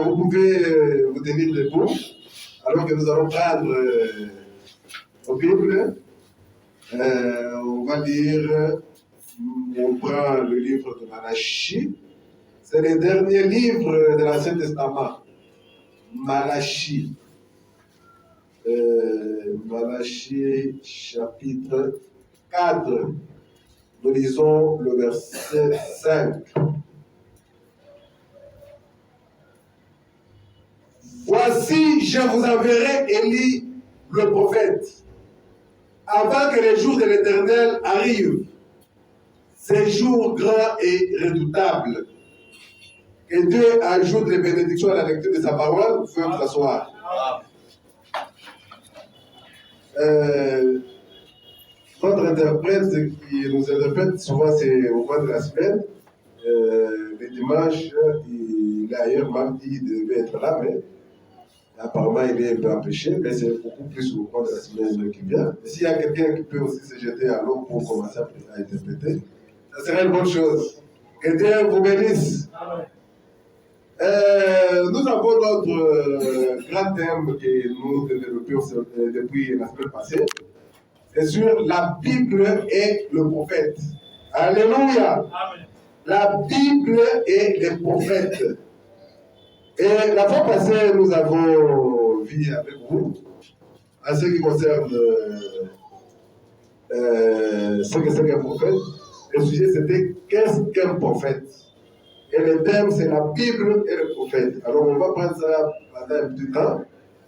Vous pouvez vous tenir debout, alors que nous allons prendre nos Bibles. On va lire, on prend le livre de Malachie. C'est le dernier livre de l'Ancien Testament. Malachie. Malachie chapitre 4. Nous lisons le verset 5. Voici, je vous enverrai Élie, le prophète, avant que les jours de l'Éternel arrivent, ces jours grands et redoutables. Que Dieu ajoute les bénédictions à la lecture de sa parole. Vous pouvez vous asseoir. Notre interprète, qui nous interprète souvent, c'est au cours de la semaine. Le dimanche, il est ailleurs, mardi, il devait être là, mais apparemment, il est un peu empêché, mais c'est beaucoup plus au cours de la semaine qui vient. Et s'il y a quelqu'un qui peut aussi se jeter à l'eau pour commencer à interpréter, ça serait une bonne chose. Que Dieu vous bénisse. Nous avons notre grand thème que nous développons depuis la semaine passée. C'est sur la Bible et le prophète. Alléluia. Amen. La Bible et les prophètes. Et la fois passée, nous avons vu avec vous, en ce qui concerne ce que c'est qu'un prophète, le sujet c'était qu'est-ce qu'un prophète? Et le thème c'est la Bible et le prophète. Alors on va prendre ça pendant un petit temps.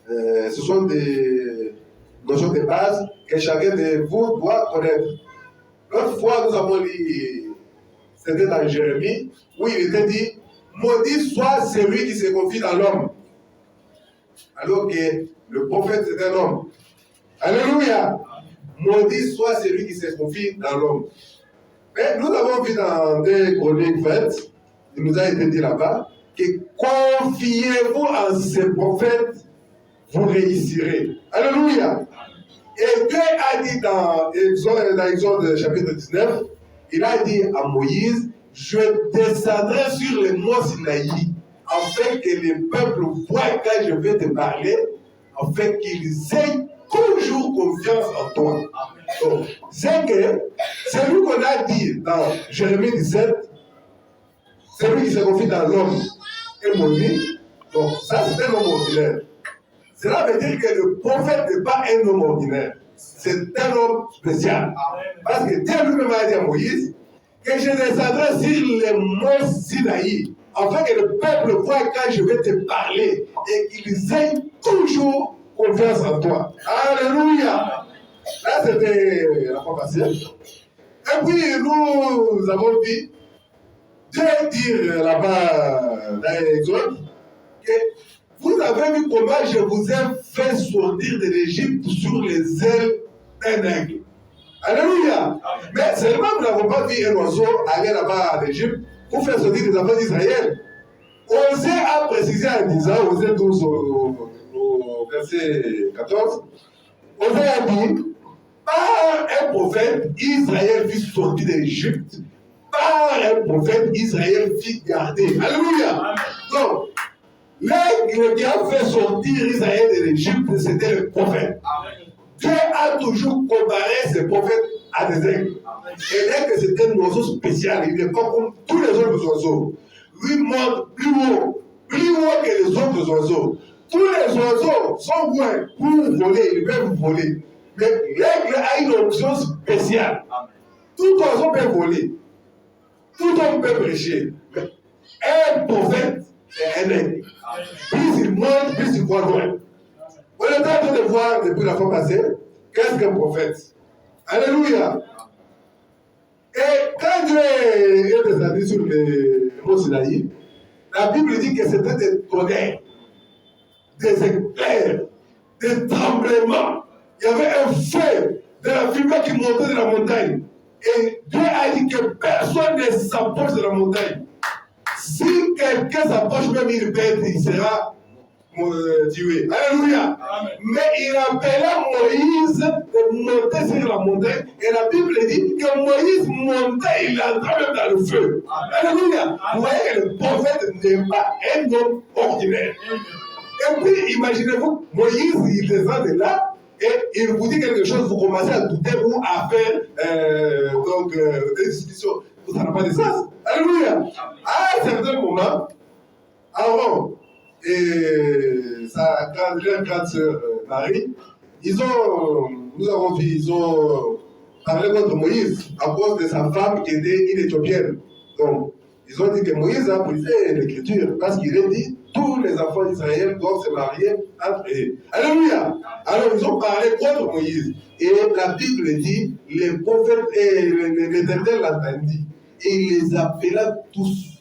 Ce sont des notions de base que chacun de vous doit connaître. L'autre fois, nous avons lu, c'était dans Jérémie, où il était dit maudit soit celui qui se confie dans l'homme. Alors que le prophète c'est un homme. Alléluia. Maudit soit celui qui se confie dans l'homme. Mais nous avons vu dans des chroniques 20, il nous a été dit là-bas, que confiez-vous en ces prophètes, vous réussirez. Alléluia. Et Dieu a dit dans Exode chapitre 19, il a dit à Moïse, je descendrai sur les monts Sinaï, afin que les peuples voient quand je vais te parler, afin qu'ils aient toujours confiance en toi. Donc, c'est que celui qu'on a dit dans Jérémie 17, celui qui se confie dans l'homme est maudit. Donc, ça c'est un homme ordinaire. Cela veut dire que le prophète n'est pas un homme ordinaire. C'est un homme spécial. Parce que Dieu lui-même a dit à Moïse que je descendrai sur les monts Sinaï, afin que le peuple voie quand je vais te parler et qu'ils aient toujours confiance en toi. Alléluia. Là, c'était la fois passée. Et puis, nous avons dit, Dieu dit là-bas dans l'Exode, que vous avez vu comment je vous ai fait sortir de l'Égypte sur les ailes d'un aigle. Alléluia. Mais seulement nous n'avons pas vu un oiseau aller là-bas en Égypte pour faire sortir les enfants d'Israël. Osée a précisé en disant, Osée 12 au verset 14, Osée a dit, par un prophète, Israël fut sorti de l'Égypte. Par un prophète, Israël fut gardé. Alléluia. Donc, l'aigle qui a fait sortir Israël de l'Égypte, c'était le prophète. Dieu a toujours comparé ces prophètes à des aigles. Et dès que c'était un oiseau spécial, il n'est pas comme tous les autres oiseaux. Lui monte plus haut que les autres oiseaux. Tous les oiseaux sont bons pour voler, ils peuvent voler. Mais l'aigle a une option spéciale. Tout oiseau peut voler. Tout homme peut prêcher. Mais un prophète, c'est un aigle. Plus il monte, plus il voit loin. On est en train de voir depuis la fois passée, qu'est-ce qu'un prophète? Alléluia. Et quand Dieu est descendu sur les monts Sinaï, la Bible dit que c'était des tonnerres, des éclairs, des tremblements. Il y avait un feu de la fumée qui montait de la montagne. Et Dieu a dit que personne ne s'approche de la montagne. Si quelqu'un s'approche, même il sera tué. Alléluia. Mais il appela Moïse de monter sur la montagne. Et la Bible dit que Moïse montait, il entrait même dans le feu. Alléluia. Vous voyez que le prophète n'est pas un homme ordinaire. Et puis, imaginez-vous, Moïse, il descend de là et il vous dit quelque chose, vous commencez à douter ou à faire des discussions. Ça n'a pas de sens. Alléluia. À un certain moment, Aaron et sa grande sœur Marie, nous avons vu, ils ont parlé contre Moïse à cause de sa femme qui était une Éthiopienne. Donc, ils ont dit que Moïse a brisé l'écriture parce qu'il a dit tous les enfants d'Israël doivent se marier entre eux. Alléluia. Alors ils ont parlé contre Moïse. Et la Bible dit, les prophètes et l'Éternel l'entendit. Et il les appela tous.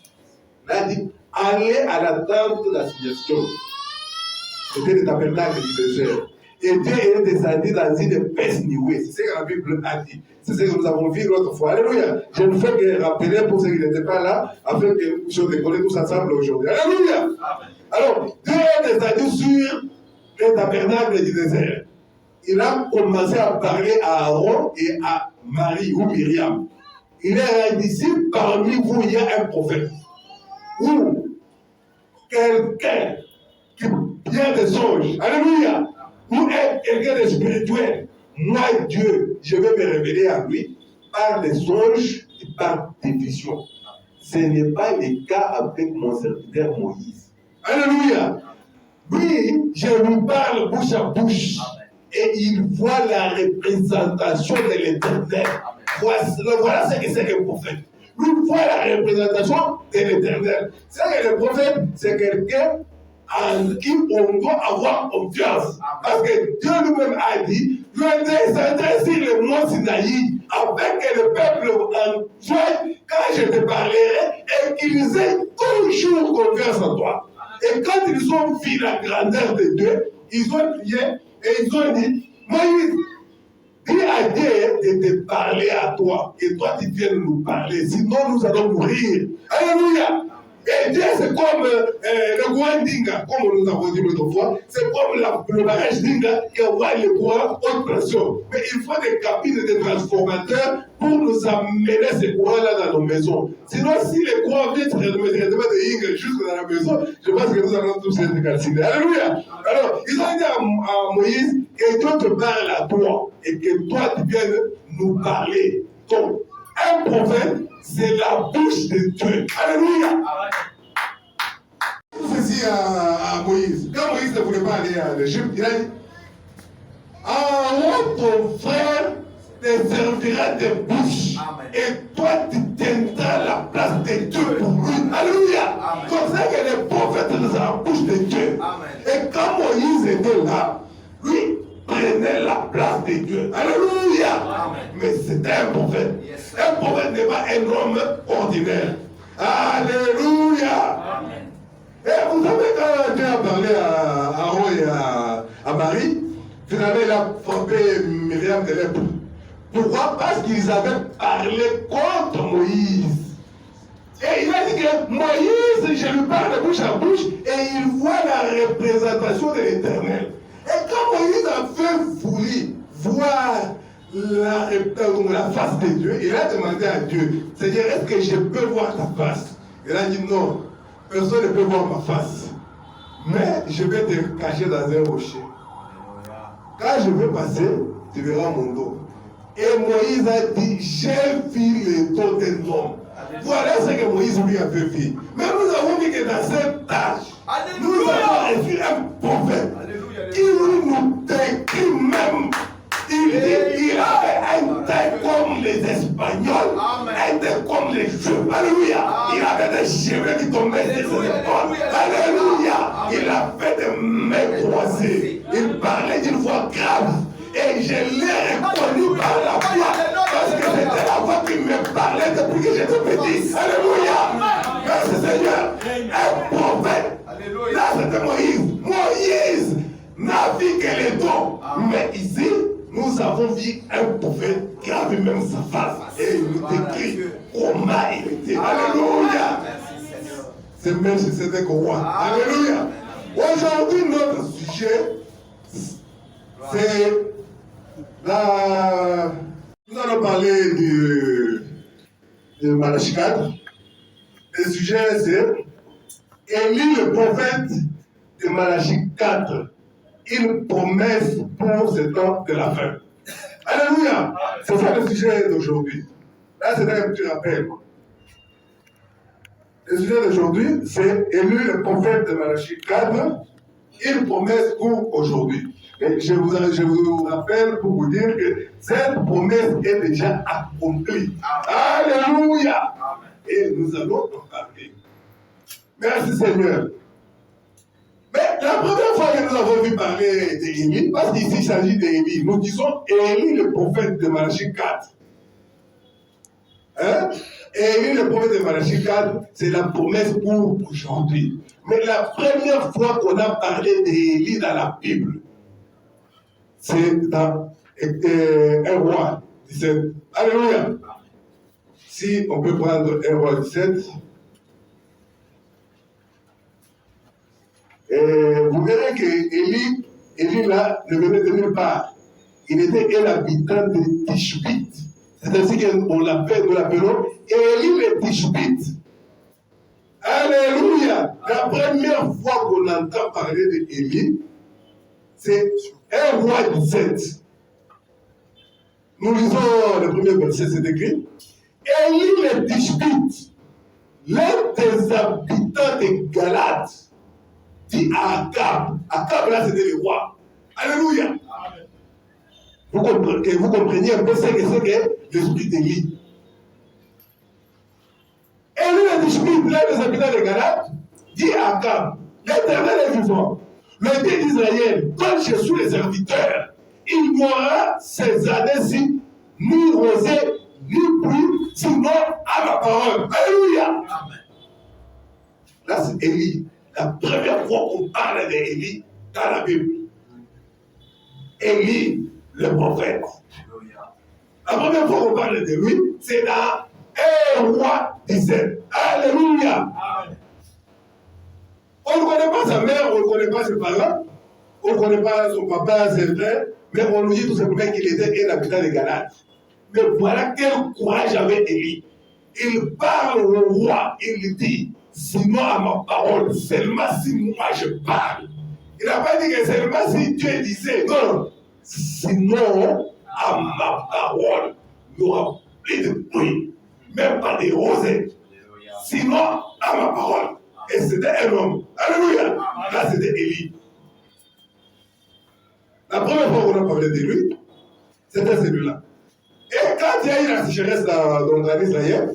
Il a dit, allez à la tente de l'assignation. C'était le tabernacle du désert. Et Dieu est descendu dans une peste nouée. C'est ce que la Bible a dit. C'est ce que nous avons vu l'autre fois. Alléluia. Je ne fais que rappeler pour ceux qui n'étaient pas là, afin que nous puissions décoller tous ensemble aujourd'hui. Alléluia. Alors, Dieu est descendu sur le tabernacle du désert. Il a commencé à parler à Aaron et à Marie ou Myriam. Il est ici, parmi vous, il y a un prophète. Ou quelqu'un qui vient des songes. Alléluia. Ou quelqu'un de spirituel. Moi, Dieu, je vais me révéler à lui par des songes et par des visions. Ce n'est pas le cas avec mon serviteur Moïse. Alléluia. Lui, je lui parle bouche à bouche. Et il voit la représentation de l'Éternel. Voilà ce que c'est que le prophète. Lui voit la représentation de l'Éternel. C'est que le prophète, c'est quelqu'un en qui on doit avoir confiance. Parce que Dieu lui-même a dit, je descendrai sur le mont Sinaï, afin que le peuple en joie, quand je te parlerai, et qu'ils aient toujours confiance en toi. Et quand ils ont vu la grandeur de Dieu, ils ont prié et ils ont dit, Moïse, dis à Dieu de te parler à toi, et toi tu viens nous parler, sinon nous allons mourir. Alléluia. Et Dieu, c'est comme le courant Dinga, comme nous avons dit l'autre fois, c'est comme le barrage Dinga qui envoie le courant haute pression. Mais il faut des cabines et des transformateurs pour nous amener ce courant-là dans nos maisons. Sinon, si le courant vient directement de Dinga jusque dans la maison, je pense que nous allons tous être calcinés. Alléluia. Alors, ils ont dit à Moïse que Dieu te parle à toi et que toi tu viennes nous parler. Donc, un prophète, c'est la bouche de Dieu. Alléluia. Ceci à Moïse. Quand Moïse ne voulait pas aller à l'Égypte, il a dit, ton frère te servira de bouche. Et toi, tu tiendras la place de Dieu pour lui. Alléluia. Comme ça que les prophètes sont la bouche de Dieu. Et quand Moïse était là, lui prenait la place de Dieu. Alléluia. Amen. Mais c'était un prophète. Yes. Un prophète n'est pas un homme ordinaire. Alléluia. Amen. Et vous savez, quand Dieu a parlé à Aaron et à Marie, finalement il a frappé Myriam de lèpre. Pourquoi? Parce qu'ils avaient parlé contre Moïse. Et il a dit que Moïse, je lui parle de bouche à bouche, et il voit la représentation de l'Éternel. Et quand Moïse a voulu voir la face de Dieu, il a demandé à Dieu, Seigneur, est-ce que je peux voir ta face? Il a dit non, personne ne peut voir ma face. Mais je vais te cacher dans un rocher. Quand je vais passer, tu verras mon dos. Et Moïse a dit, j'ai vu le dos d'un homme. Voilà ce que Moïse lui avait vu. Mais nous avons vu que dans cette tâche, nous avons reçu un prophète. Il nous décrit même. Il avait un teint comme les Espagnols, un teint comme les Juifs. Alléluia. Il avait des cheveux qui tombaient sur ses épaules. Alléluia. Il avait des mains croisées. Il parlait d'une voix grave. Et je l'ai reconnu par la voix. Parce que c'était la voix qui me parlait depuis que j'étais petit. Alléluia. Merci Seigneur. Un prophète. Là c'était Moïse. Moïse n'a vu que les dons. Mais ici, nous avons vu un prophète qui a vu même sa face. Et il nous décrit comment il était. Alléluia. C'est même si c'était qu'au roi. Alléluia. Aujourd'hui, notre sujet, c'est la... Nous allons parler de Malachie 4. Le sujet, c'est Élie, le prophète de Malachie 4. Une promesse pour ce temps de la fin. Alléluia! C'est ça le sujet d'aujourd'hui. Là, c'est un petit rappel. Le sujet d'aujourd'hui, c'est Élie, le prophète de Malachie 4. Une promesse pour aujourd'hui. Et je vous rappelle pour vous dire que cette promesse est déjà accomplie. Alléluia! Et nous allons en parler. Merci Seigneur. Mais la première fois que nous avons vu parler d'Élie, parce qu'ici il s'agit d'Élie, nous disons Élie le prophète de Malachie 4. Hein? Élie le prophète de Malachie 4, c'est la promesse pour aujourd'hui. Mais la première fois qu'on a parlé d'Élie dans la Bible, c'est dans 1 Roi 17. Alléluia. Si on peut prendre 1 Roi 17. Vous verrez que Élie là, ne venait de nulle part. Il était un habitant de Tishbite. C'est ainsi qu'on l'appelle, nous l'appelons Élie le Tishbite. Alléluia! La première fois qu'on entend parler d'Élie, c'est 1 Roi 17. Nous lisons le premier verset, c'est écrit. Élie le Tishbite, l'un des habitants de Galate, dit à Akab. Akab, là, c'était le roi. Alléluia. Vous compreniez un peu ce que c'est que l'esprit d'Élie. Élie le Tishbite, l'un des habitants de Galate, dit à Akab, l'Éternel est vivant. Le Dieu d'Israël, quand je suis le serviteur, il n'y aura ces années-ci ni rosée, ni pluie, sinon à ma parole. Alléluia. Là, c'est Élie. La première fois qu'on parle d'Élie dans la Bible. Élie, le prophète. La première fois qu'on parle de lui, c'est dans 1 Roi 17. Alléluia. On ne connaît pas sa mère, on ne connaît pas ses parents, on ne connaît pas son papa, ses frères, mais on nous dit tout simplement qu'il était un habitant de Galate. Mais voilà quel courage avait Élie. Il parle au roi, il lui dit, sinon à ma parole, seulement si moi je parle. Il n'a pas dit que seulement si Dieu disait, non, sinon à ma parole, il n'y aura plus de pluie, même pas de rosée. Sinon à ma parole. Et c'était un homme. Alléluia. Là, c'était Élie. La première fois qu'on a parlé de lui, c'était celui-là. Et quand il y a eu la sécheresse dans Israël,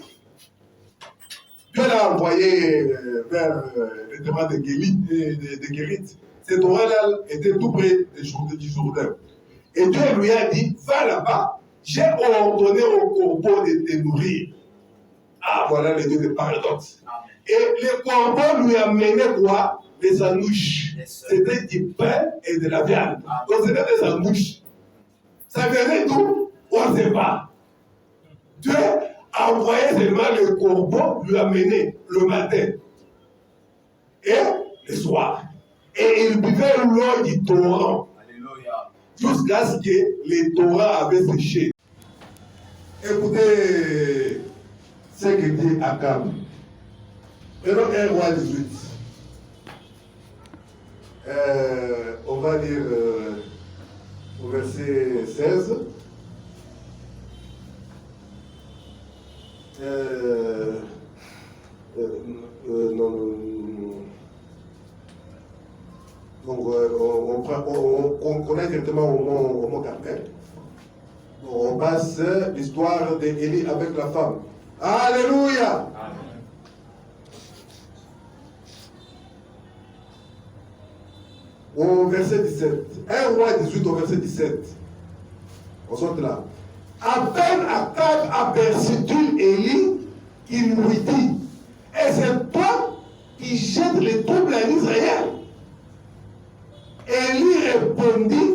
Dieu l'a envoyé vers le terrain de Guérite. Cet endroit-là était tout près du Jourdain. Et Dieu lui a dit, va là-bas, j'ai ordonné au corbeau de te nourrir. Ah, voilà le Dieu de paradoxe. Et le corbeau lui a mené quoi? Des sandwichs. C'était du pain et de la viande. Donc c'était des sandwichs. Ça venait d'où? On ne sait pas. Dieu a envoyé seulement le corbeau lui amener le matin et le soir. Et il buvait l'eau du torrent. Jusqu'à ce que les torrents avaient séché. Écoutez ce que dit Akab. Prenons 1 Roi 18. On va lire au verset 16. On connaît directement au mot Carmel. On passe l'histoire d'Élie avec la femme. Alléluia! Au verset 17. 1 Roi 18 au verset 17. On sort là. À peine Akab aperçut-il Élie, il lui dit, et c'est toi qui jettes les troubles en Israël? Élie répondit,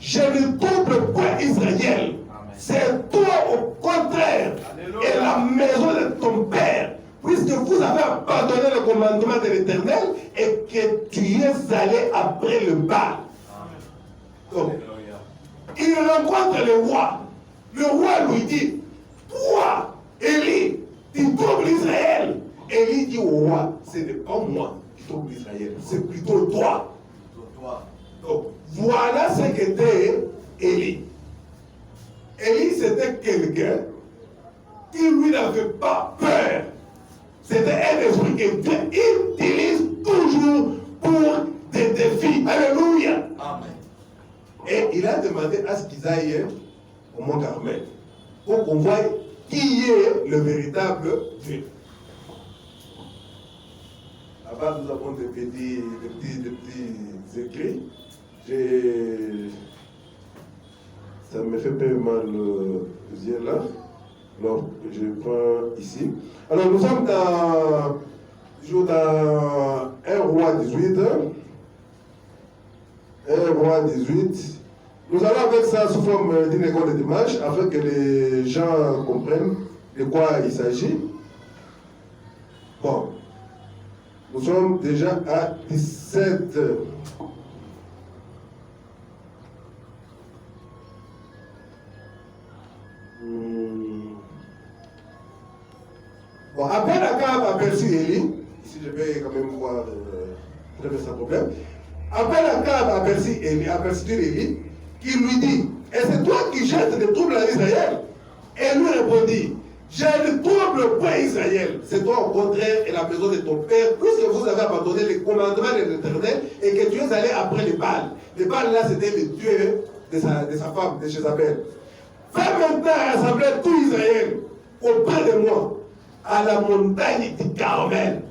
je ne trouble pas Israël. C'est toi au contraire. Alléluia. Et la maison de ton père puisque vous avez abandonné le commandement de l'Éternel et que tu es allé après le Baal. Donc, il rencontre le roi. Le roi lui dit, toi, Élie, tu troubles Israël. Élie dit au roi, ce n'est pas moi qui trouble Israël, c'est plutôt toi. Donc, voilà ce qu'était Élie. Élie, c'était quelqu'un qui, lui, n'avait pas peur. C'était un esprit que Dieu utilise toujours pour des défis. Alléluia. Amen. Et il a demandé à ce qu'ils aillent au mont Carmel pour qu'on voie qui est le véritable Dieu. Là-bas, nous avons des petits écrits. Ça me fait pas mal aux yeux là. Alors, je prends ici. Alors, nous sommes toujours dans 1 roi 18. 1 roi 18. Nous allons avec ça sous forme d'une école de dimanche afin que les gens comprennent de quoi il s'agit. Bon. Nous sommes déjà à 17. Bon, après Akab aperçut Élie, ici je vais quand même voir très sans problème. Après Akab aperçut Élie, qui lui dit, est-ce que toi qui jettes des troubles à Israël? Et lui répondit, je ne trouble pas Israël. C'est toi au contraire et la maison de ton père, puisque vous avez abandonné les commandements de l'Éternel et que tu es allé après les Baals. Les Baals là c'était le dieu de sa femme, de Jézabel. Fais maintenant rassembler tout Israël auprès de moi, à la montagne du Carmel,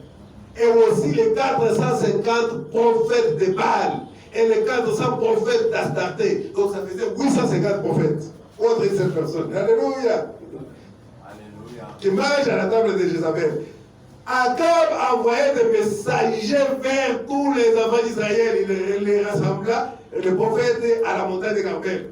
et aussi les 450 prophètes de Baal et les 400 prophètes d'Astarté. Donc ça faisait 850 prophètes contre cette personne. Alléluia. Qui mangent à la table de Jézabel. Akab envoyait des messagers vers tous les enfants d'Israël. Il les rassembla, les prophètes, à la montagne de Carmel.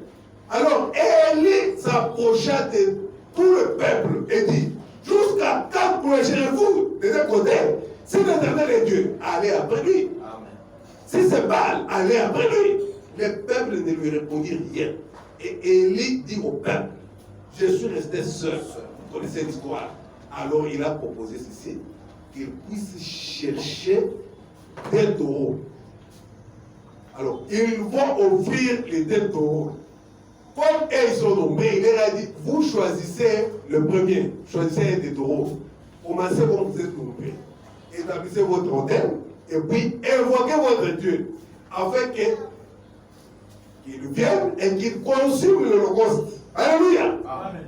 Alors Élie s'approcha de tout le peuple et dit, jusqu'à quand prêcherez-vous de deux côtés? Si l'Éternel est Dieu, allez après lui. Amen. Si c'est Baal, allez après lui. Le peuple ne lui répondit rien. Et Élie dit au peuple, je suis resté seul. Vous connaissez l'histoire. Alors il a proposé ceci, qu'il puisse chercher des taureaux. Alors, ils vont offrir les deux taureaux. Comme ils sont nombreux, il leur a dit, vous choisissez le premier, choisissez un des taureaux. Commencez comme vous êtes nombreux. Établissez votre hôtel et puis invoquez votre Dieu afin qu'il vienne et qu'il consume l'Holocauste. Alléluia. Amen.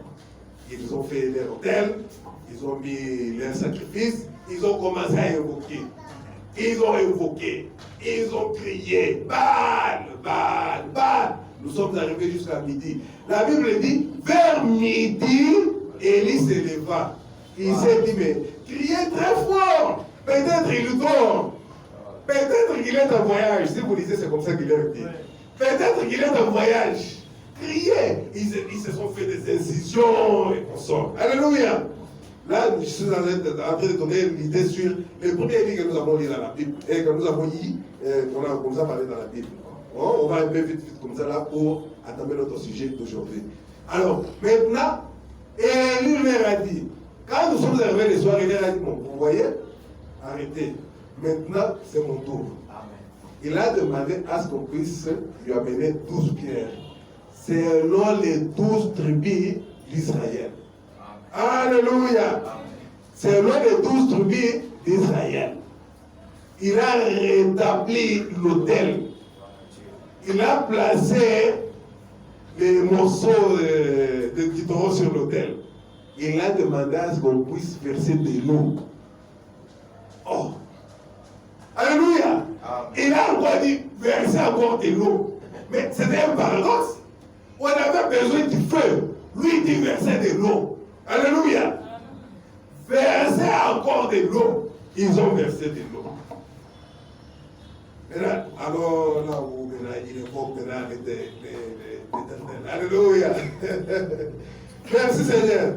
Ils ont fait leur hôtel, ils ont mis leur sacrifice, ils ont commencé à invoquer. Ils ont invoqué, ils ont crié, Baal, Baal, Baal. Nous sommes arrivés jusqu'à midi. La Bible dit, vers midi, Élie se leva. Il s'est dit, mais criez très fort. Peut-être il dort. Peut-être qu'il est en voyage. Si vous lisez, c'est comme ça qu'il est dit. Peut-être qu'il est en voyage. Criez. Ils se sont fait des incisions et consorts. Alléluia. Là, je suis en train de donner l'idée sur les premiers livres que nous avons lus dans la Bible et que nous avons dit, qu'on nous a parlé dans la Bible. On va un peu vite comme ça là pour entamer notre sujet d'aujourd'hui. Alors, maintenant, Élie leur a dit, quand nous sommes arrivés le soir, il leur a dit, bon, vous voyez, arrêtez. Maintenant, c'est mon tour. Amen. Il a demandé à ce qu'on puisse lui amener 12 pierres, selon les 12 tribus d'Israël. Alléluia. Selon les 12 tribus d'Israël. Il a rétabli l'autel. Il a placé les morceaux de taureau sur l'autel. Il a demandé à ce qu'on puisse verser de l'eau. Oh! Alléluia! Amen. Il a encore dit verser encore de l'eau. Mais c'était un paradoxe. On avait besoin du feu. Lui il dit verser de l'eau. Alléluia! Verser encore de l'eau. Ils ont versé de l'eau. Alors là où il évoque l'éternel. Alléluia. Merci Seigneur.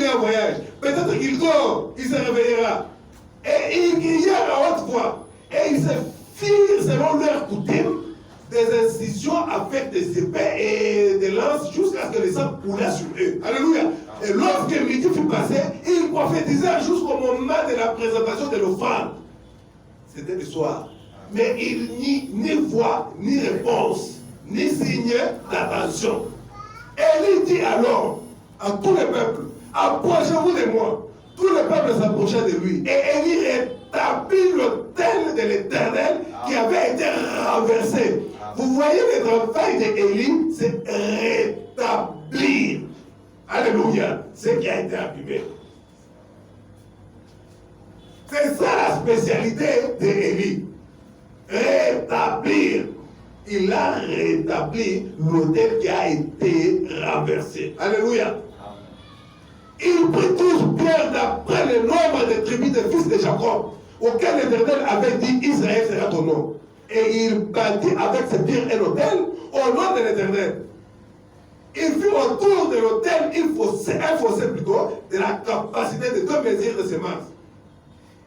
est en voyage. Peut-être qu'il dort, il se réveillera. Et ils crièrent à haute voix. Et ils se firent, selon leur coutume, des incisions avec des épées et des lances jusqu'à ce que le sang coulât sur eux. Alléluia. Et lorsque midi fut passé, ils prophétisèrent jusqu'au moment de la présentation de l'offrande. C'était le soir. Mais il n'y ni voix, ni réponse, ni signe d'attention. Élie dit alors à tout le peuple, approchez-vous de moi. Tout le peuple s'approcha de lui. Et Élie rétablit l'autel de l'Éternel qui avait été renversé. Vous voyez le travail d'Élie, c'est rétablir. Alléluia, ce qui a été abîmé. C'est ça la spécialité d'Élie. Rétablir. Il a rétabli l'autel qui a été renversé. Alléluia. Ils prirent tous pierre d'après le nombre des tribus des fils de Jacob, auquel l'Éternel avait dit Israël sera ton nom. Et il bâtit avec ces pierres un autel au nom de l'Éternel. Il fit autour de l'autel un fossé plutôt de la capacité de 2 mesures de semences.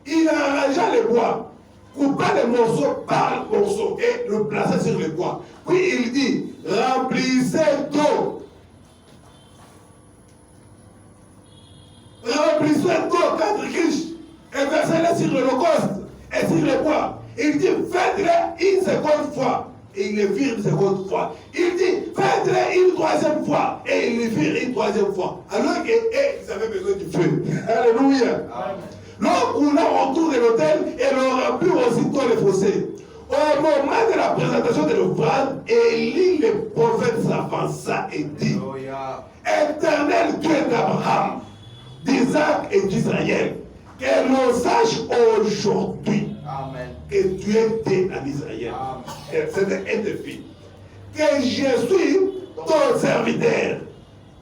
Il arrangea les bois, coupa les morceaux par morceaux et le plaça sur les bois. Puis il dit, remplissez d'eau. Remplissez d'eau 4 criches et versez-les sur l'holocauste et sur les bois. Il dit, faites-les une seconde fois. Et ils le firent une seconde fois. Il dit, faites-les une troisième fois. Et ils le firent une troisième fois. Alors qu'ils avaient besoin du feu. Alléluia. L'eau coula autour de l'autel et l'on remplit aussitôt les fossés. Au moment de la présentation de l'offrande, Élie le prophète s'avança et dit, Éternel Dieu d'Abraham, d'Isaac et d'Israël, que l'on sache aujourd'hui que tu es Dieu en Israël. C'est un défi. Que je suis ton serviteur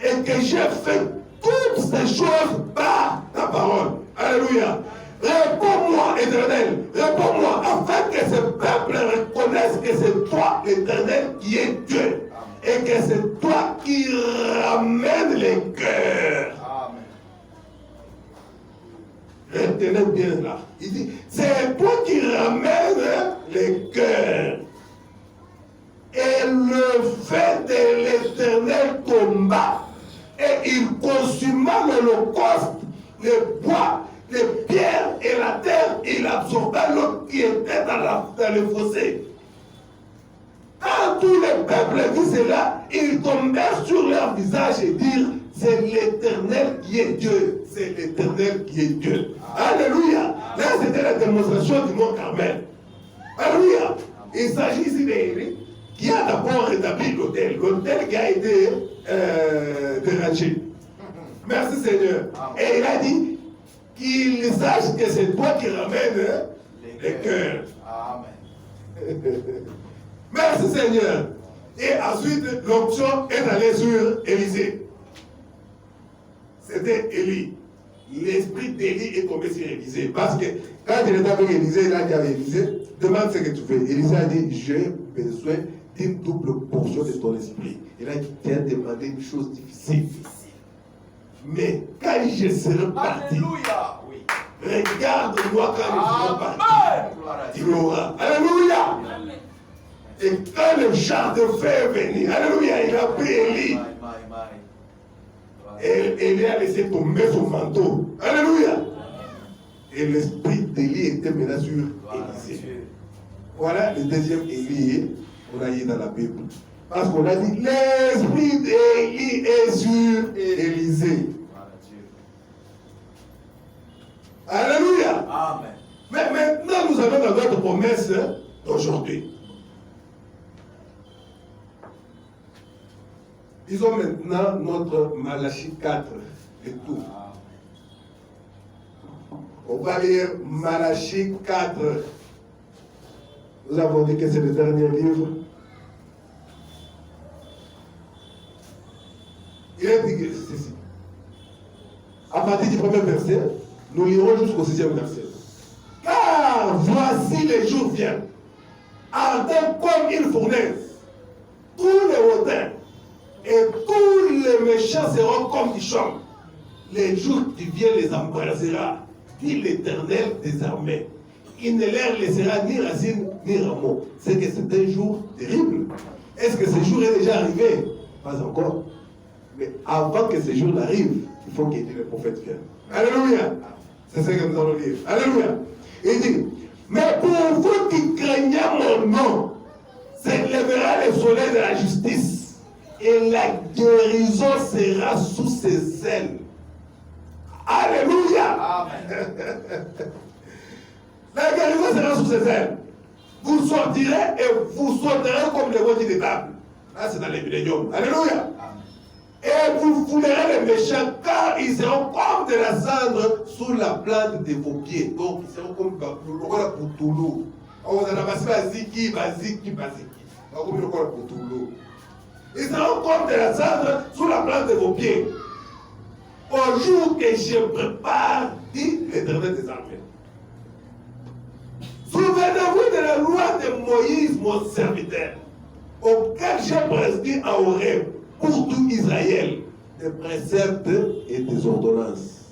et que j'ai fait toutes ces choses par ta parole. Alléluia. Réponds-moi, Éternel, réponds-moi, afin que ce peuple reconnaisse que c'est toi, l'Éternel, qui est Dieu. Et que c'est toi qui ramènes les cœurs. Retenez bien là. Il dit, c'est toi qui ramènes les cœurs. Et le feu de l'Éternel tomba. Et il consuma l'holocauste, les bois, les pierres et la terre. Il absorba l'eau qui était dans le fossé. Quand tout le peuple vit cela, ils tombèrent sur leur visage et dirent, c'est l'Éternel qui est Dieu. C'est l'Éternel qui est Dieu. Alléluia. Là, c'était la démonstration du mont Carmel. Alléluia. Il s'agit ici d'Élie qui a d'abord rétabli l'autel. L'autel qui a été dérangé. Merci Seigneur. Et il a dit qu'il sache que c'est toi qui ramènes les cœurs. Amen. Merci Seigneur. Et ensuite, l'option est allée sur Élisée. C'était Élie. L'esprit d'Élie est tombé sur Élisée. Parce que quand il était avec Élisée, il a dit à Élisée, demande ce que tu fais. Élisée a dit, j'ai besoin d'une double portion de ton esprit. Il a dit, tu as demandé une chose difficile. Mais quand je serai parti, regarde-moi quand je serai parti. Il aura. Alléluia. Et quand le char de feu est venu, alléluia, il a pris Élie. Et il a laissé tomber son manteau. Alléluia. Et l'esprit d'Élie était maintenant sur Élisée. Voilà le deuxième Élie qu'on a eu dans la Bible. Parce qu'on a dit, l'esprit d'Élie est sur Élisée. Alléluia. Amen. Mais maintenant, nous allons dans notre promesse d'aujourd'hui. Disons maintenant notre Malachie 4 et tout. On va lire Malachie 4. Nous avons dit que c'est le dernier livre. Il est dit que c'est ici. À partir du premier verset, nous lirons jusqu'au 6e verset. Car voici les jours viennent, ardents comme ils fournissent, tous les hautains et tous les méchants seront comme du champ. les jours qui viennent les embrasera, dit l'Éternel des armées. Il ne leur laissera ni racine ni rameau. C'est que c'est un jour terrible. Est-ce que ce jour est déjà arrivé? Pas encore. Mais avant que ce jour n'arrive, il faut qu'il y ait le prophète vienne. Alléluia. C'est ce que nous allons lire. Alléluia. Il dit, mais pour vous qui craignez mon nom, s'élèvera le soleil de la justice et la guérison sera sous ses ailes. Alléluia. Amen. La guérison sera sous ses ailes. Vous sortirez et vous sauterez comme les rôtis des tables. Là, c'est dans les milléniums. Alléluia. Et vous foulerez les méchants, car ils seront comme de la cendre sous la plante de vos pieds. Donc, ils seront comme le Poutoulou. On a passé Baziki. Comme le Poutoulou. Ils seront comme de la cendre sous la plante de vos pieds. Au jour que je prépare, dit l'Éternel des armées. Souvenez-vous de la loi de Moïse, mon serviteur, auquel j'ai prescrit en Horeb pour tout Israël, des préceptes et des ordonnances.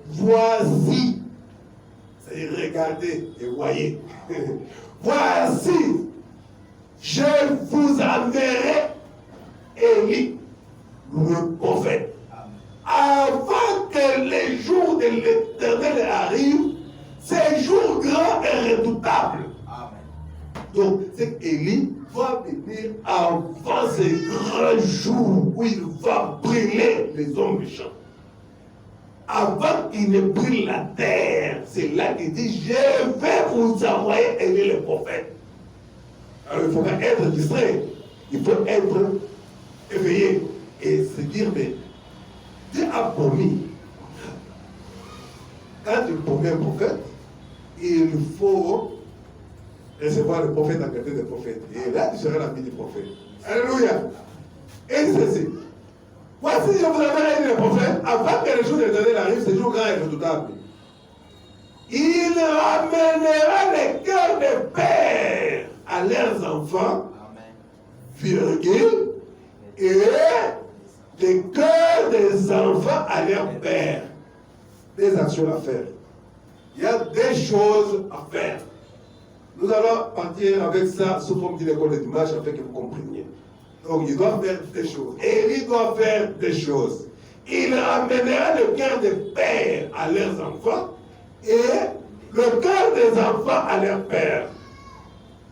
Voici, c'est regardez et voyez. Voici, je vous enverrai Élie, le prophète. Avant que les jours de l'Éternel arrivent, ces jours grands et redoutables. Donc, c'est qu'Élie va venir avant ces grands jours où il va brûler les hommes méchants. Avant qu'il ne brûle la terre, c'est là qu'il dit, je vais vous envoyer Élie le prophète. Alors, il ne faut pas être distrait. Il faut être éveillé et se dire, mais Dieu a promis. Quand il promet un prophète, il faut recevoir le prophète à côté des prophètes. Et là, tu seras l'ami du prophète. Alléluia. Et ceci. Voici, je vous avais dit le prophète, avant que le jour de l'Éternel arrive, ce jour grand et redoutable. Il ramènera les cœurs des pères à leurs enfants, virgule, et les cœurs des enfants à leurs pères. Des actions à faire. Il y a des choses à faire. Nous allons partir avec ça sous forme d'une école de dimanche afin que vous compreniez. Donc, il doit faire des choses. Et il doit faire des choses. Il ramènera le cœur des pères à leurs enfants et le cœur des enfants à leurs pères.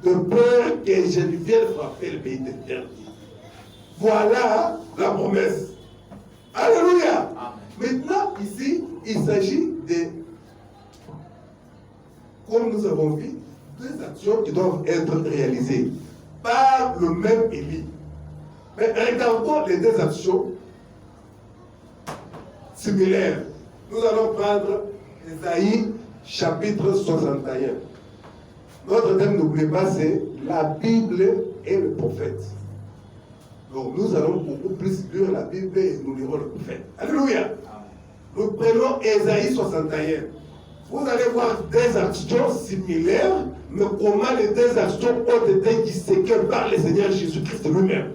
De peur que je ne vienne frapper le pays de terre. Voilà la promesse. Alléluia. Maintenant, ici, il s'agit de, comme nous avons vu, deux actions qui doivent être réalisées par le même Élie. Mais regardons les deux actions similaires. Nous allons prendre Ésaïe chapitre 61. Notre thème, n'oubliez pas, c'est la Bible et le prophète. Donc nous allons beaucoup plus lire la Bible et nous lirons le prophète. Alléluia. Nous prenons Ésaïe 61. Vous allez voir des actions similaires, mais comment les deux actions ont été disséquées par le Seigneur Jésus-Christ lui-même.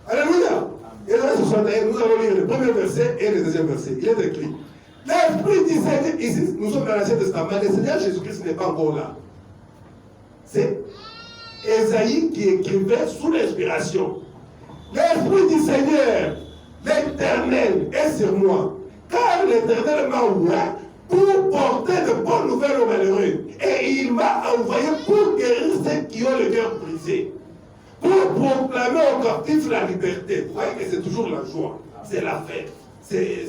Alléluia. Ésaïe 61, nous allons lire le premier verset et le deuxième verset. Il est écrit. L'Esprit du Seigneur, ici, nous sommes dans l'Ancien Testament, le Seigneur Jésus-Christ n'est pas encore là. C'est Ésaïe qui écrivait sous l'inspiration. L'Esprit du Seigneur, l'Éternel, est sur moi, car l'Éternel m'a ouvert pour porter de bonnes nouvelles aux malheureux. Et il m'a envoyé pour guérir ceux qui ont le cœur brisé, pour proclamer aux captifs la liberté. Vous voyez que c'est toujours la joie, c'est la fête, c'est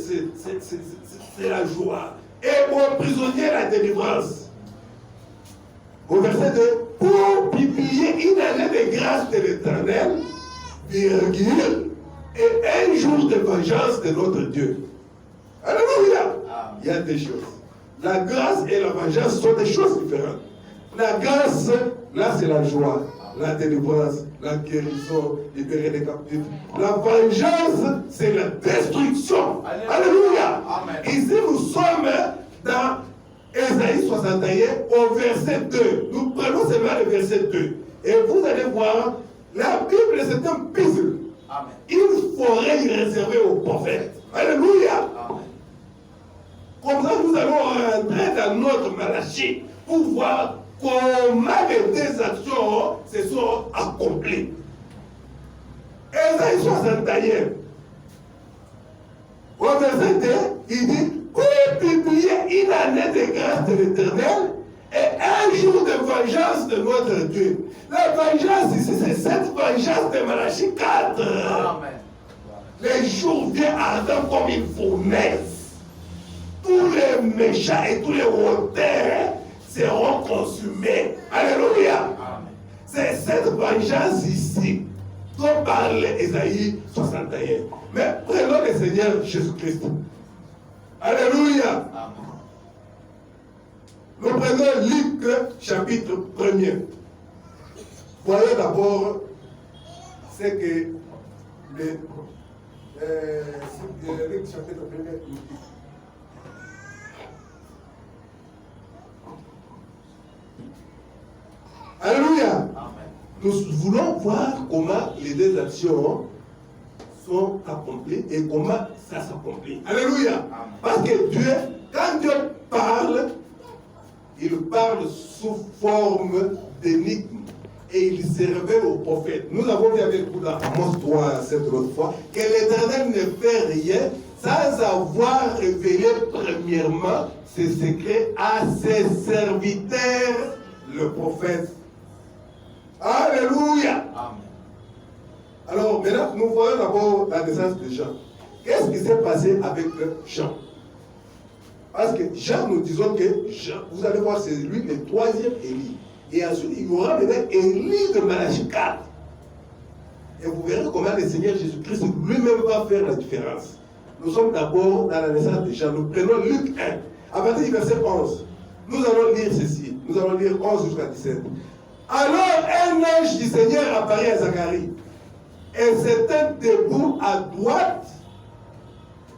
la joie. Et aux prisonniers la délivrance. Au verset 2, pour publier une année de grâce de l'Éternel, virgule, et un jour de vengeance de notre Dieu. Alléluia. Il y a des choses. La grâce et la vengeance sont des choses différentes. La grâce, là c'est la joie, la délivrance, la guérison, libérer les captifs. La vengeance, c'est la destruction. Alléluia. Amen. Ici nous sommes dans Ésaïe 61 au verset 2. Nous prenons seulement le verset 2. Et vous allez voir, la Bible c'est un puzzle. Amen. Une forêt réservée aux prophètes. Alléluia. Comme ça, nous allons rentrer dans notre Malachie pour voir comment les deux actions se sont accomplies. Ésaïe 61. Au verset 2, il dit, pour publier une année de grâce de l'Éternel et un jour de vengeance de notre Dieu. La vengeance ici, c'est cette vengeance de Malachie 4. Amen. Les jours viennent ardents comme une fournaise. Tous les méchants et tous les hautains seront consumés. Alléluia. C'est cette vengeance ici dont parle Ésaïe 61. Mais prenons le Seigneur Jésus-Christ. Alléluia. Nous prenons Luc chapitre 1er. Voyez d'abord ce que Luc chapitre 1er nous dit. Alléluia. Amen. Nous voulons voir comment les deux actions sont accomplies et comment ça s'accomplit. Alléluia. Amen. Parce que Dieu, quand Dieu parle, il parle sous forme d'énigme et il se révèle aux prophètes. Nous avons vu avec vous dans Amos 3 cette autre fois que l'Éternel ne fait rien sans avoir révélé premièrement ses secrets à ses serviteurs, le prophète. Alléluia. Amen. Alors maintenant, nous voyons d'abord la naissance de Jean. Qu'est-ce qui s'est passé avec Jean? Parce que Jean, nous disons que Jean, vous allez voir, c'est lui le troisième Élie. Et ensuite, il y aura maintenant Élie de Malachie 4. Et vous verrez comment le Seigneur Jésus-Christ lui-même va faire la différence. Nous sommes d'abord dans la naissance de Jean. Nous prenons Luc 1, à partir du verset 11. Nous allons lire ceci. Nous allons lire 11 jusqu'à 17. Alors un ange du Seigneur apparaît à Zacharie. Et s'était debout à droite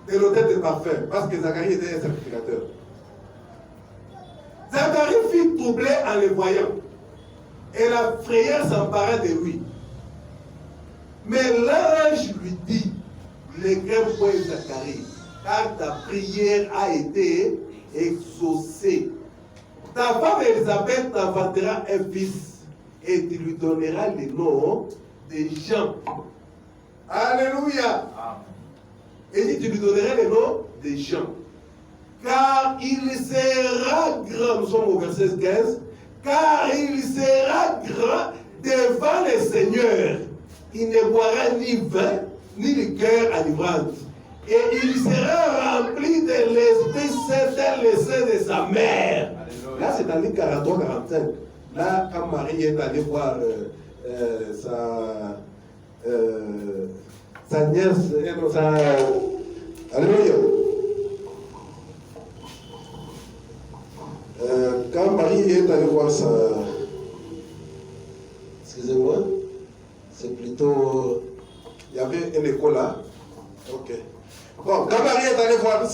de l'autel de parfum, parce que Zacharie était un sacrificateur. Zacharie fut troublé en le voyant, et la frayeur s'empara de lui. Mais l'ange lui dit, ne crains point Zacharie, car ta prière a été exaucée. Ta femme Élisabeth t'enfantera un fils, et tu lui donneras le nom de Jean. Alléluia. Et dit, tu lui donneras le nom de Jean. Car il sera grand, nous sommes au verset 15, car il sera grand devant le Seigneur. Il ne boira ni vin, ni liqueur enivrante. Et il sera rempli de l'Esprit Saint tel le sein de sa mère. Alléluia. Là, c'est dans les 43-45. Là, quand Marie est allée voir sa nièce, alléluia. Quand Marie est allée voir sa... Excusez-moi, c'est plutôt... Il y avait une école là. Ok. Bon, quand Marie est allée voir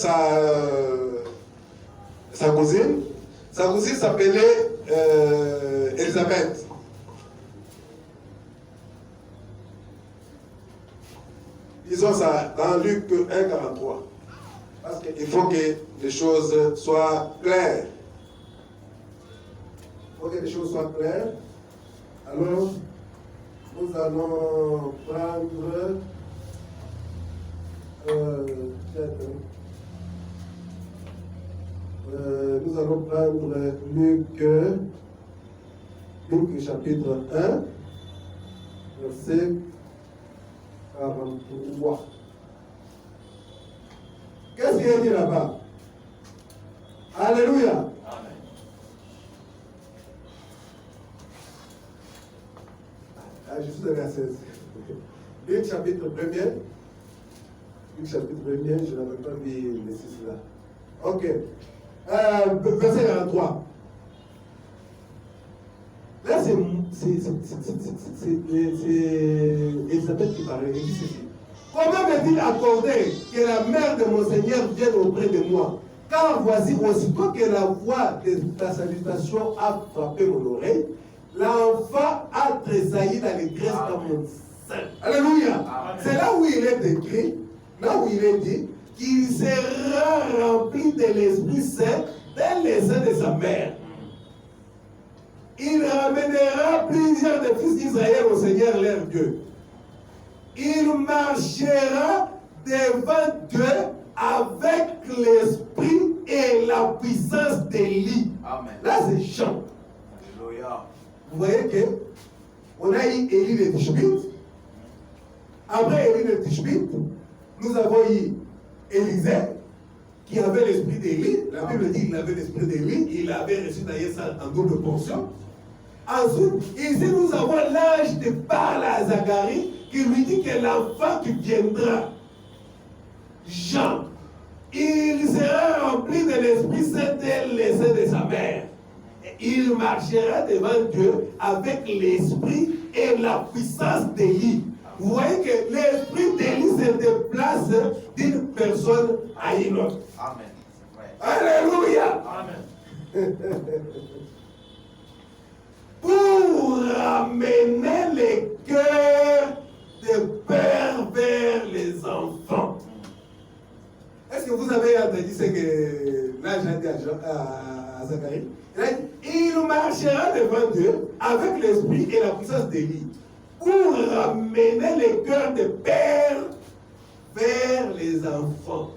sa cousine s'appelait Élisabeth. Disons ça dans Luc 1, 43. Parce qu'il faut que les choses soient claires. Il faut que les choses soient claires. Alors, nous allons prendre... nous allons prendre Luc chapitre 1, verset 43. Qu'est-ce qu'il y a dit là-bas? Alléluia. Amen. Je suis allé à 16. Luc chapitre 1er. Luc chapitre 1er, je n'avais pas mis les 6 là. Ok. Verset 43. Là, c'est Elisabeth qui parlait. Elle dit ceci. Comment m'est-il accordé que la mère de mon Seigneur vienne auprès de moi? Car voici, aussitôt que la voix de ta salutation a frappé mon oreille, l'enfant a tressailli d'allégresse dans mon sein. Alléluia. C'est là où il est écrit, là où il est dit, qu'il sera rempli de l'Esprit Saint dans les seins de sa mère. Il ramènera plusieurs des fils d'Israël au Seigneur leur Dieu. Il marchera devant Dieu avec l'esprit et la puissance d'Élie. Là, c'est Jean. Alléluia. Vous voyez que on a eu Élie de Tishbite. Après Élie de Tishbite, nous avons eu Élisée qui avait l'esprit d'Élie. La Bible dit qu'il avait l'esprit d'Élie. Il avait reçu d'ailleurs ça en double portion. Ensuite, ici nous avons l'ange de parle à Zacharie qui lui dit que l'enfant qui viendra, Jean, il sera rempli de l'Esprit Saint dès les seins de sa mère. Il marchera devant Dieu avec l'esprit et la puissance d'Élie. Vous voyez que l'esprit d'Élie se déplace d'une personne à une autre. Amen. Alléluia. Amen. Pour ramener les cœurs des pères vers les enfants. Est-ce que vous avez entendu ce que l'ange a dit à Zacharie? Il marchera devant Dieu avec l'esprit et la puissance d'Élie pour ramener les cœurs des pères vers les enfants.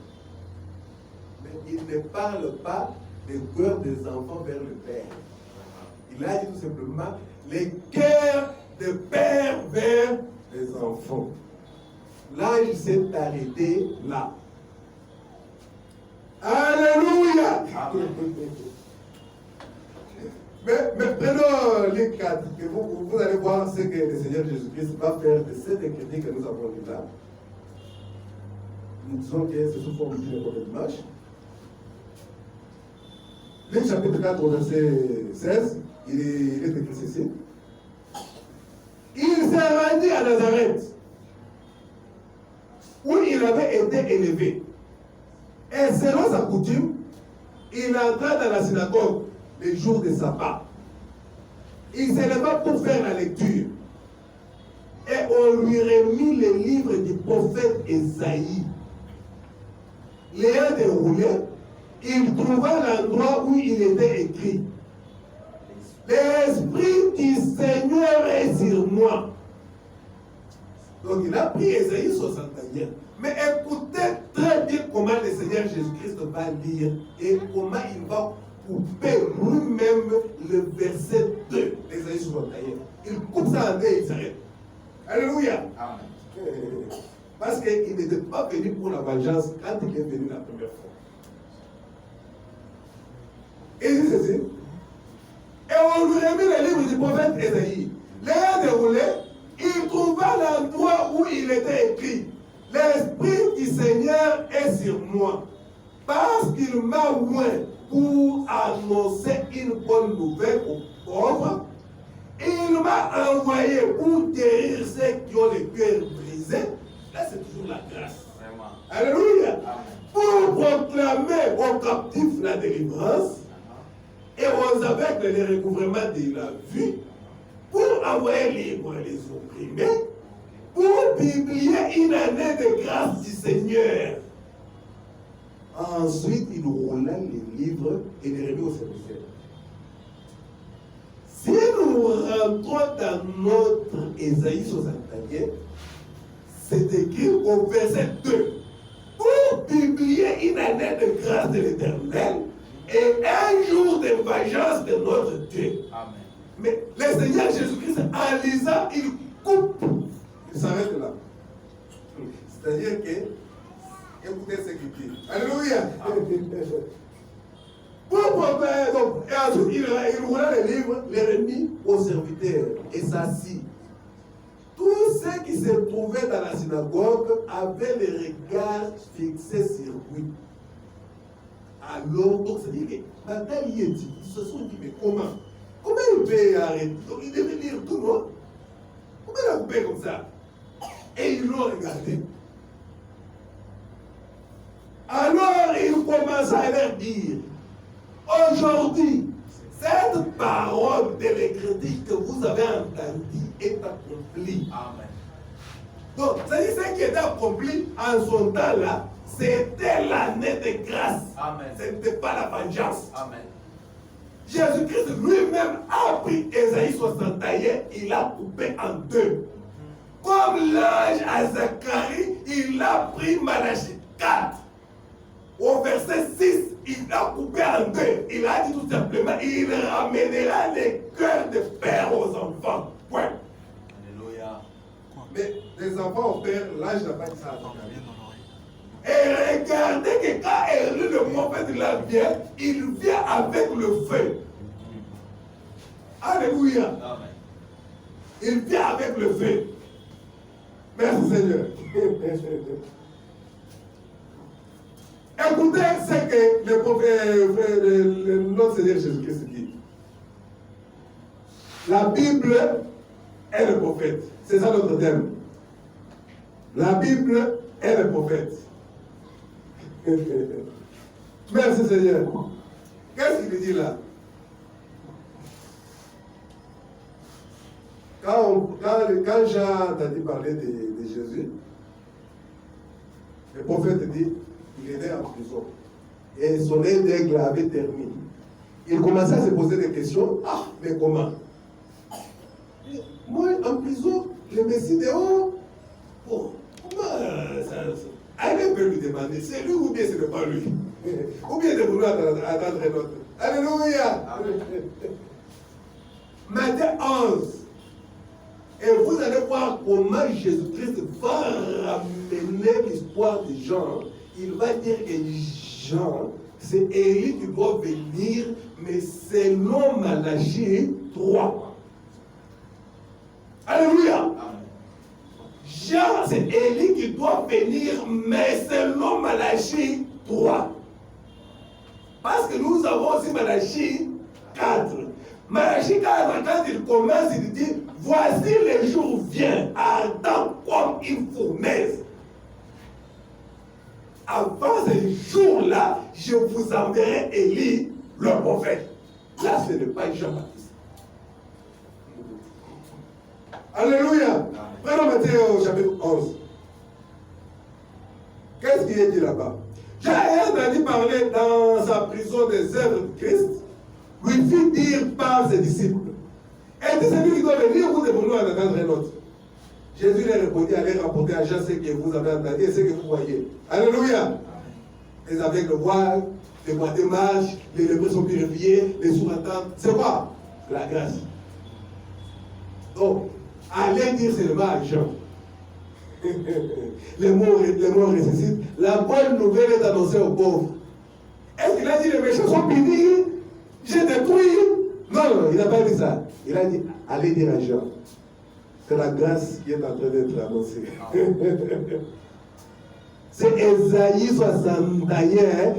Mais il ne parle pas des cœurs des enfants vers le Père. Il a dit tout simplement les cœurs des pères vers les enfants. Là, il s'est arrêté là. Alléluia. Mais prenons les 4, que vous allez voir ce que le Seigneur Jésus-Christ va faire de cette écriture que nous avons lue là. Nous disons que c'est sous forme d'une image. Le chapitre 4, verset 16, il est écrit ceci. Il s'est rendu à Nazareth, où il avait été élevé. Et selon sa coutume, il entra dans la synagogue les jours de sabbat. Il s'éleva pour faire la lecture. Et on lui remit le livre du prophète Esaïe. L'ayant déroulé, il trouva l'endroit où il était écrit. L'Esprit du Seigneur est sur moi. Donc il a pris Esaïe 61. Mais écoutez très bien comment le Seigneur Jésus-Christ va lire et comment il va couper lui-même le verset 2 d'Esaïe 61. Il coupe ça en deux et il s'arrête. Alléluia. Amen. Parce qu'il n'était pas venu pour la vengeance quand il est venu la première fois. Et il dit ceci. Et on lui remet le livre du prophète Esaïe. L'ayant déroulé, il trouva l'endroit où il était écrit. L'Esprit du Seigneur est sur moi, parce qu'il m'a oint pour annoncer une bonne nouvelle aux pauvres. Il m'a envoyé pour guérir ceux qui ont le cœur brisé. Là, c'est toujours la grâce. Vraiment. Alléluia. Amen. Pour proclamer aux captifs la délivrance et aux aveugles le recouvrement de la vue, pour envoyer libres les opprimés, pour publier une année de grâce du Seigneur. Ensuite, il roula les livres et les remit au serviteur. Si nous rentrons dans notre Esaïe 61, c'est écrit au verset 2. Pour publier une année de grâce de l'Éternel et un jour de vengeance de notre Dieu. Amen. Mais le Seigneur Jésus-Christ, en lisant, il coupe. Il s'arrête là. C'est-à-dire que, écoutez ce qu'il dit. Alléluia. Donc, et ensuite, il roula les livres, les remit aux serviteurs et s'assit. Tous ceux qui se trouvaient dans la synagogue avaient les regards fixés sur lui. Alors, donc, c'est-à-dire que maintenant, ils se sont dit, mais comment il peut arrêter? Donc, il devait lire tout, non? Comment il a coupé comme ça? Et ils l'ont regardé. Alors, il commença à leur dire, aujourd'hui, cette parole de l'écriture que vous avez entendue est accomplie. Amen. Donc, c'est ce qui est accompli en son temps-là, C'était l'année de grâce. Amen. Ce n'était pas la vengeance. Amen. Jésus-Christ lui-même a pris Ésaïe 61, il a coupé en deux. Comme l'ange à Zacharie, il a pris Malachie 4. Au verset 6, il a coupé en deux. Il a dit tout simplement, il ramènera les cœurs des pères aux enfants. Point. Alléluia. Mais les enfants au père, l'ange n'a pas dit ça à Zacharie. Et regardez que quand Élie, le prophète, vient, il vient avec le feu. Alléluia. Amen. Il vient avec le feu. Merci Seigneur. Écoutez ce que le prophète, notre Seigneur Jésus-Christ dit. La Bible est le prophète. C'est ça notre thème. La Bible est le prophète. Merci Seigneur. Qu'est-ce qu'il dit là? Quand Jean a entendu parler de Jésus, le prophète dit qu'il était en prison. Et son œil d'aigle avait terminé. Il commençait à se poser des questions. Ah, mais comment? Moi, en prison, le Messie dehors. Oh, comment ça? Allez peut lui demander, c'est lui ou bien ce n'est pas lui? Ou bien de vouloir attendre un autre. Alléluia! Matthieu 11. Et vous allez voir comment Jésus-Christ va ramener l'histoire de Jean. Il va dire que Jean, c'est Élie qui doit venir, mais selon Malachie 3. Alléluia! Jean, c'est Élie qui doit venir, mais selon Malachie 3. Parce que nous avons aussi Malachie 4. Malachie 4, quand il commence, il dit, voici le jour vient, attends comme une fournaise. Avant ce jour-là, je vous enverrai Élie, le prophète. Là, ce n'est pas Jean-Baptiste. Alléluia. Prenons Matthieu au chapitre 11. Qu'est-ce qui est dit là-bas? J'ai entendu parler dans sa prison des œuvres de Christ, lui fit dire par ses disciples. Et c'est celui qui doit venir, vous devez nous en attendre un autre. Jésus leur répondit, allez rapporter à Jean ce que vous avez entendu et ce que vous voyez. Alléluia. Les aveugles voient, les boiteux marchent, les lépreux sont purifiés, les sourds entendent. C'est quoi? La grâce. Donc, allez dire seulement à Jean. les morts ressuscitent. La bonne nouvelle est annoncée aux pauvres. Est-ce qu'il a dit les méchants sont punis? J'ai détruit? Non, il n'a pas dit ça. Il a dit, allez dire à Jean. C'est la grâce qui est en train d'être annoncée. C'est Ésaïe 61,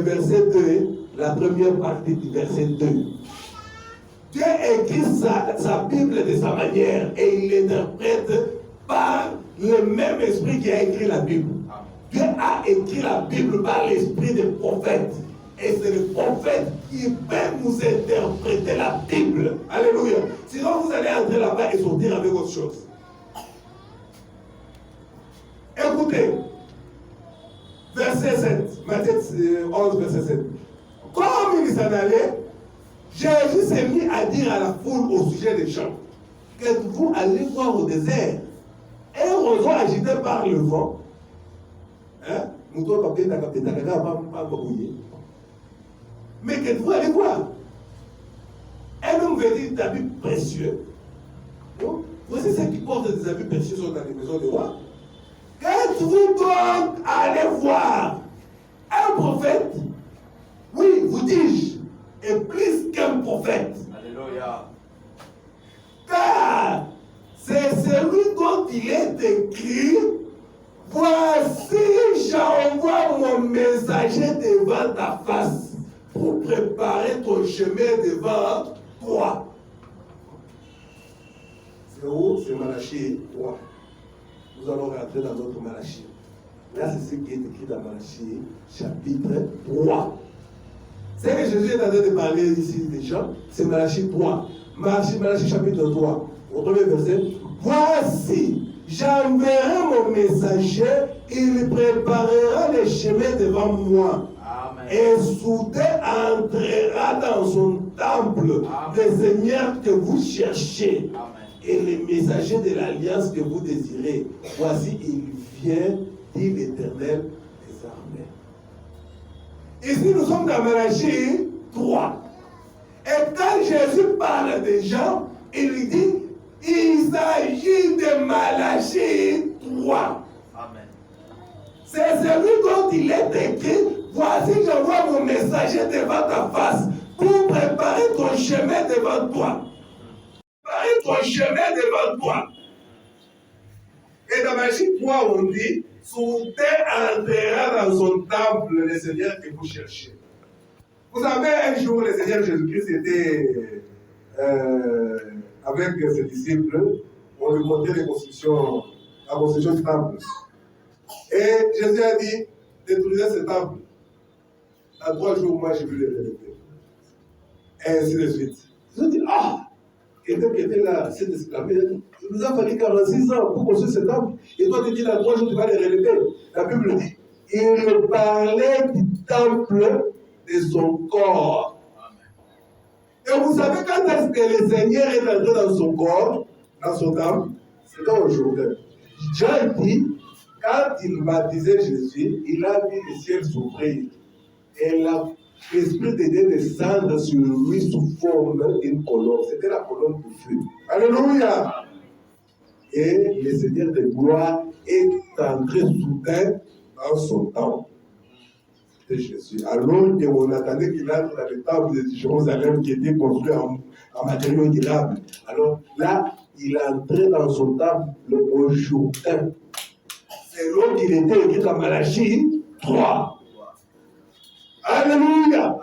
verset 2, la première partie du verset 2. Dieu écrit sa Bible de sa manière et il l'interprète par le même esprit qui a écrit la Bible. Dieu a écrit la Bible par l'esprit des prophètes. Et c'est le prophète qui peut nous interpréter la Bible. Alléluia. Sinon, vous allez entrer là-bas et sortir avec autre chose. Écoutez, verset 7, Matthieu 11, verset 7. Comme il s'en allait, Jésus s'est mis à dire à la foule au sujet des gens, qu'êtes-vous allés voir au désert? Un roseau agité par le vent. Hein? Mais qu'êtes-vous allés voir? Un homme vêtu d'habits précieux. Donc, voici ceux qui portent des habits précieux sont dans les maisons des rois. Qu'êtes-vous donc allés voir? Un prophète? Oui, vous dis-je, est plus qu'un prophète. Alléluia. Car c'est celui dont il est écrit, voici j'envoie mon messager devant ta face pour préparer ton chemin devant toi. C'est où? C'est Malachie 3. Nous allons rentrer dans notre Malachie. Là, c'est ce qui est écrit dans Malachie, chapitre 3. C'est que Jésus est en train de parler ici des gens, c'est Malachie 3. Malachie chapitre 3, au premier verset. Voici, j'enverrai mon messager, il préparera les chemins devant moi. Amen. Et soudain entrera dans son temple le Seigneur que vous cherchez. Amen. Et les messagers de l'alliance que vous désirez. Voici, il vient, dit l'Éternel des armées. Ici, nous sommes dans Malachie 3. Et quand Jésus parle des gens, il dit, il s'agit de Malachie 3. Amen. C'est celui dont il est écrit, voici, j'envoie mon messager devant ta face pour préparer ton chemin devant toi. Préparer ton chemin devant toi. Et dans Malachie 3, on dit, soudain entrera dans son temple le Seigneur que vous cherchez. Vous savez, un jour, le Seigneur Jésus-Christ était avec ses disciples, on lui montait la construction du temple. Et Jésus a dit, détruisez ce temple. Dans 3 jours, moi, j'ai vu les relever. Et ainsi de suite. Ils ont dit, quelqu'un qui était là, s'est exclamé, il nous a fallu 46 ans pour construire ce temple. Et toi, tu dis, dans 3 jours, tu vas les relever. La Bible dit, il parlait du temple de son corps. Et vous savez, quand est-ce que le Seigneur est entré dans son corps, dans son temple, c'était au Jourdain. Jean dit, quand il baptisait Jésus, il a vu le ciel s'ouvrir. Et l'Esprit de Dieu descendre sur lui sous forme d'une colonne. C'était la colonne de feu. Alléluia! Et le Seigneur de gloire est entré soudain dans son temple. C'était Jésus. Alors qu'on attendait qu'il entre dans le temple de Jérusalem qui était construit en matériaux durables. Alors là, il est entré dans son temple au Jourdain. C'est l'homme qu'il était écrit dans Malachie 3. Alléluia.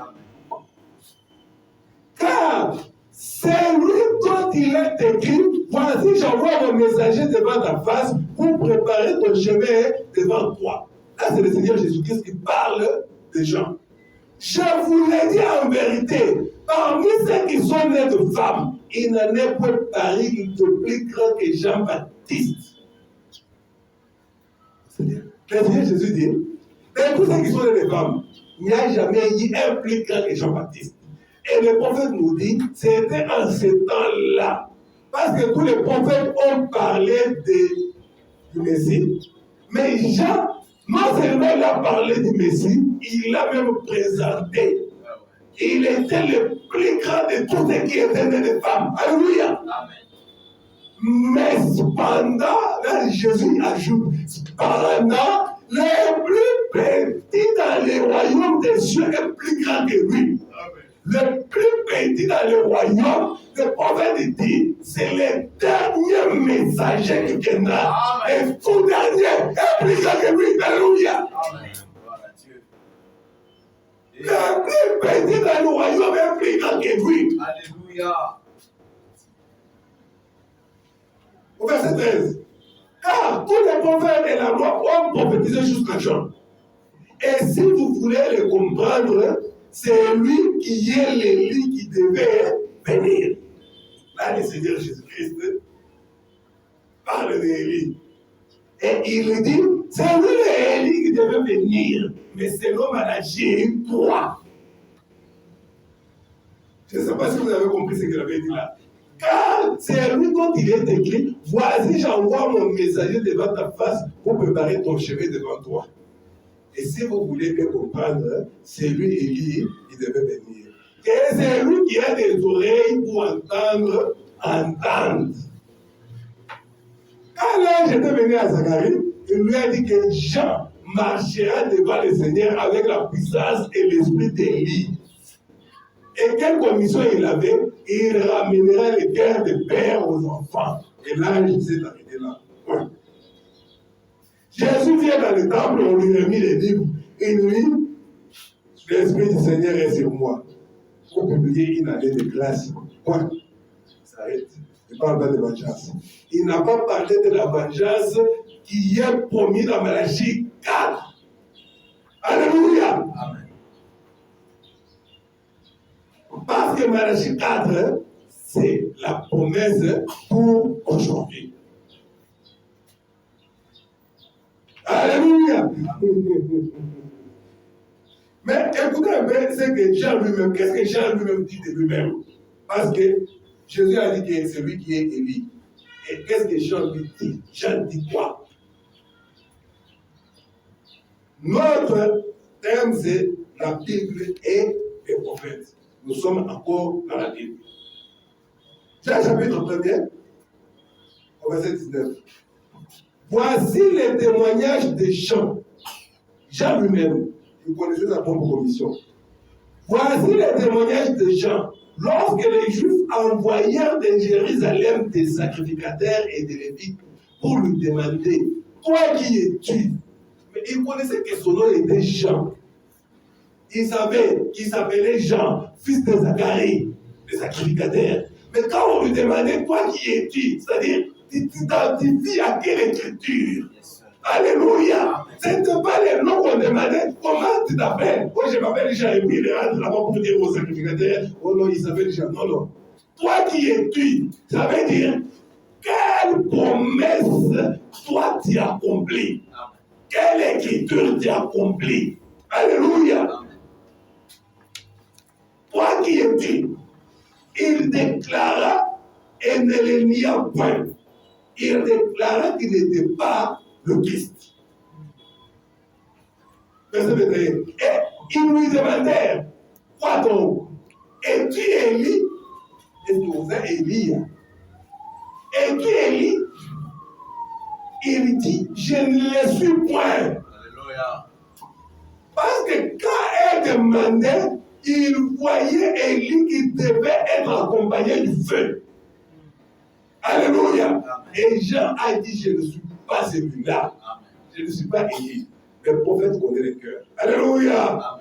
Car c'est lui dont il est écrit, voici j'envoie mon messager devant ta face pour préparer ton chemin devant toi. Là, c'est le Seigneur Jésus-Christ qui parle des gens. Je vous l'ai dit en vérité, parmi ceux qui sont nés de femmes, il n'en est pas paru de plus grand que Jean-Baptiste. Le Seigneur Jésus dit, mais tous ceux qui sont nés de femmes, il n'y a jamais eu un plus grand que Jean-Baptiste. Et le prophète nous dit, c'était en ce temps-là. Parce que tous les prophètes ont parlé du Messie. Mais Jean, non seulement il a parlé du Messie, il l'a même présenté. Il était le plus grand de tous ceux qui étaient nés de femmes. Alléluia. Mais cependant, là, Jésus ajoute, cependant, le plus petit dans le royaume des cieux est plus grand que lui. Le plus petit dans le royaume, le prophète dit, c'est le dernier messager qui viendra. Et tout dernier est plus grand que lui. Alléluia. Le plus petit dans le royaume est plus grand que lui. Alléluia. Au verset 13. Car tous les prophètes et la loi ont prophétisé jusqu'à Jean. Et si vous voulez le comprendre, c'est lui qui est l'Élie qui devait venir. Là, le Seigneur Jésus-Christ parle d'Élie. Et il dit, c'est lui l'Élie qui devait venir. Mais c'est l'homme à la G 3. Je ne sais pas si vous avez compris ce qu'il avait dit là. Car c'est lui dont il est écrit, voici j'envoie mon messager devant ta face pour préparer ton chemin devant toi. Et si vous voulez bien comprendre, c'est lui Élie qui devait venir. Et c'est lui qui a des oreilles pour entendre. Quand l'ange était venu à Zacharie, il lui a dit que Jean marchera devant le Seigneur avec la puissance et l'esprit d'Élie. Et quelle commission il avait? Il ramènera les cœurs des pères aux enfants. Et l'ange s'est arrêté là. Ouais. Jésus vient dans le temple, on lui remet les livres. Et lui, l'Esprit du Seigneur est sur moi. Pour publier une année de grâce. Point. Ça s'arrête. Il ne parle pas de vengeance. Il n'a pas parlé de la vengeance qui est promis dans Malachie 4. Alléluia. Amen. Parce que Malachie 4, c'est la promesse pour aujourd'hui. Alléluia. Mais écoutez un peu ce que Jean lui-même, qu'est-ce que Jean lui-même dit de lui-même? Parce que Jésus a dit que c'est lui qui est Élie. Et qu'est-ce que Jean lui dit? Jean dit quoi? Notre thème, c'est la Bible et les prophètes. Nous sommes encore dans la Bible. Jean chapitre 1er, au verset 19. Voici les témoignages de Jean. Jean lui-même, vous connaissez sa propre commission. Voici les témoignages de Jean. Lorsque les Juifs envoyèrent de Jérusalem des sacrificateurs et des Lévites pour lui demander, toi qui es-tu? Mais ils connaissaient que son nom était Jean. Ils savaient qu'il s'appelait Jean, fils de Zacharie, le sacrificateur. Mais quand on lui demandait, toi qui es-tu? C'est-à-dire, tu t'identifies à quelle écriture? Alléluia. Ce n'était pas les noms qu'on demandait. Comment tu t'appelles? Moi, je m'appelle Jean, et puis il rentre là-bas pour dire au sacrificateur, oh non, il s'appelle Jean. Non, non. Toi qui es-tu? Ça veut dire, quelle promesse toi tu as accompli? Quelle écriture tu as accompli? Alléluia. Toi qui es-tu? Il déclara et ne le nia point. Il déclara qu'il n'était pas le Christ. Verset 21. Et ils lui demandèrent, quoi donc? Es-tu Élie? Est-ce que vous êtes Élie? Es-tu Élie? Il dit, je ne le suis point. Alléluia. Parce que quand elle demandait, il voyait Élie qui devait être accompagné du feu. Alléluia. Et Jean a dit, je ne suis pas celui-là. Je ne suis pas Élie. Le prophète connaît le cœur. Alléluia.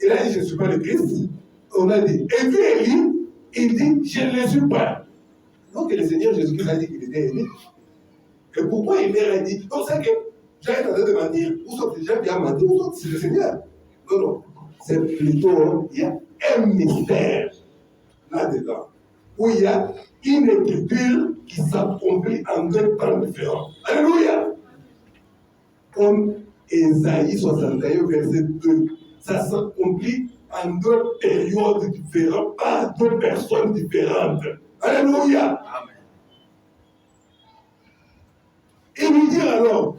Il a dit, je ne suis pas le Christ. On a dit, et puis Élie, il dit, je ne le suis pas. Donc le Seigneur Jésus-Christ a dit qu'il était Élie. Et pourquoi il leur a dit? Donc c'est que Jean est en train de mentir. Ou sont déjà bien mentir, ou sont c'est le Seigneur. Non, non. C'est plutôt, il y a un mystère là-dedans. Où il y a une écriture qui s'accomplit en deux temps différents. Alléluia. Comme Ésaïe 61, verset 2. Ça s'accomplit en deux périodes différentes, par deux personnes différentes. Alléluia. Amen. Il lui dit alors,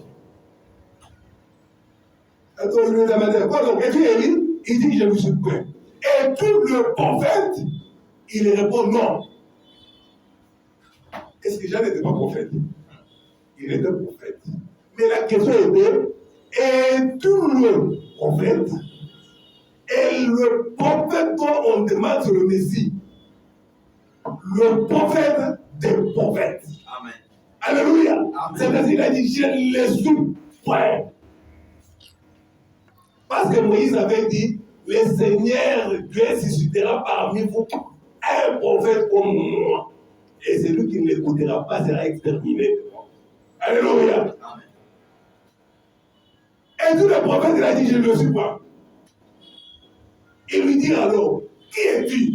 attends, il lui demandait, quoi donc? Et puis Élie, il dit, je ne suis point. Et puis le prophète, il répond non. Est-ce que Jean n'était pas prophète? Il était prophète. Mais la question était, es-tu le prophète? Et le prophète dont on demande sur le Messie, le prophète des prophètes. Amen. Alléluia. C'est-à-dire qu'il a dit, je ne le suis point. Parce que Moïse avait dit, le Seigneur Dieu suscitera parmi vous un prophète comme moi. Et celui qui ne l'écoutera pas sera exterminé. Alléluia. Amen. Et tout le prophète, il a dit, je ne le suis pas. Il lui dit alors, qui es-tu?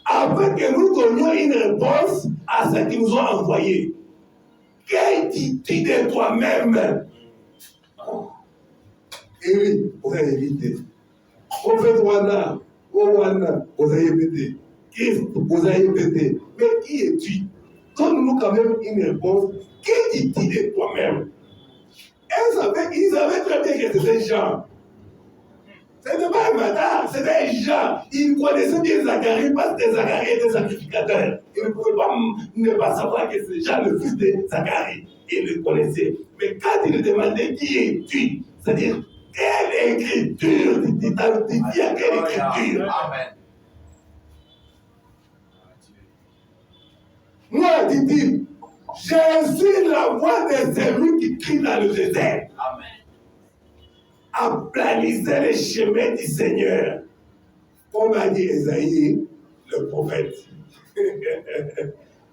Afin que nous donnions une réponse à ce qu'ils nous ont envoyé. Qu'est-ce dis-tu de toi-même? Élie, vous avez évité. Prophète Wana, vous avez pété. Christ, vous avez pété. Mais qui es-tu? Donne-nous quand même une réponse. Que dis-tu de toi-même? Ils savaient très bien que c'était Jean. Ce n'était pas un bâtard, c'était Jean. Ils connaissaient bien Zacharie parce que Zacharie était sacrificateur. Ils ne pouvaient pas ne pas savoir que c'est Jean le fils de Zacharie. Ils le connaissaient. Mais quand ils lui demandaient qui es-tu, c'est-à-dire quelle écriture, tu t'identifies à quelle écriture? Amen. Moi, dit-il, je suis la voix de celui qui crie dans le désert. Amen. Aplanissez les chemins du Seigneur. Comme a dit Esaïe, le prophète.